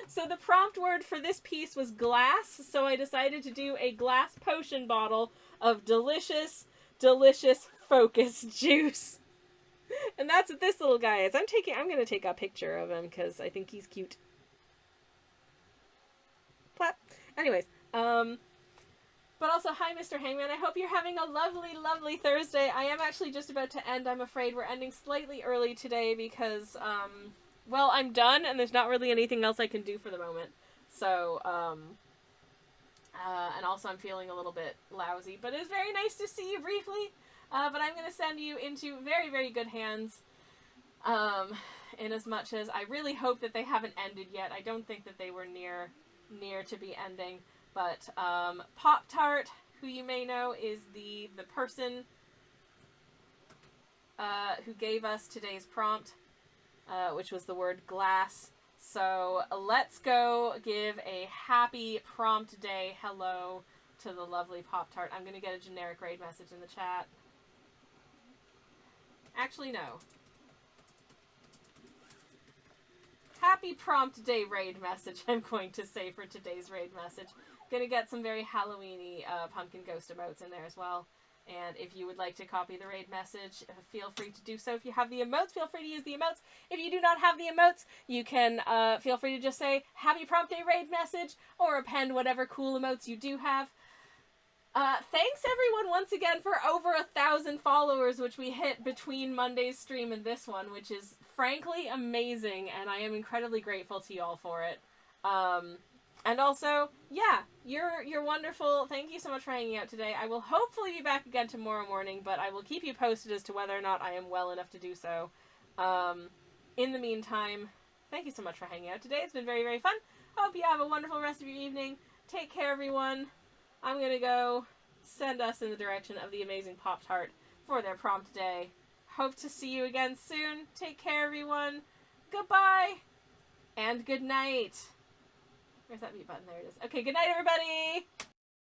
S1: So the prompt word for this piece was glass, so I decided to do a glass potion bottle of delicious, delicious focus juice. And that's what this little guy is. I'm gonna take a picture of him because I think he's cute. Plap. Anyways, but also, hi, Mr. Hangman. I hope you're having a lovely, lovely Thursday. I am actually just about to end. I'm afraid we're ending slightly early today because, well, I'm done and there's not really anything else I can do for the moment. So, and also I'm feeling a little bit lousy, but it was very nice to see you briefly. But I'm going to send you into very, very good hands, in as much as I really hope that they haven't ended yet. I don't think that they were near to be ending, but Pop-Tart, who you may know, is the person who gave us today's prompt, which was the word glass. So let's go give a happy prompt day hello to the lovely Pop-Tart. I'm going to get a generic raid message in the chat. Actually, no. Happy prompt day raid message, I'm going to say for today's raid message. Gonna get some very Halloween-y pumpkin ghost emotes in there as well. And if you would like to copy the raid message, feel free to do so. If you have the emotes, feel free to use the emotes. If you do not have the emotes, you can feel free to just say, happy prompt day raid message, or append whatever cool emotes you do have. Thanks everyone once again for over 1,000 followers, which we hit between Monday's stream and this one, which is frankly amazing, and I am incredibly grateful to you all for it. And also, yeah, you're wonderful. Thank you so much for hanging out today. I will hopefully be back again tomorrow morning, but I will keep you posted as to whether or not I am well enough to do so. In the meantime, thank you so much for hanging out today. It's been very, very fun. Hope you have a wonderful rest of your evening. Take care, everyone. I'm gonna go send us in the direction of the amazing Pop-Tart for their prompt day. Hope to see you again soon. Take care, everyone. Goodbye. And good night. Where's that mute button? There it is. Okay, good night, everybody.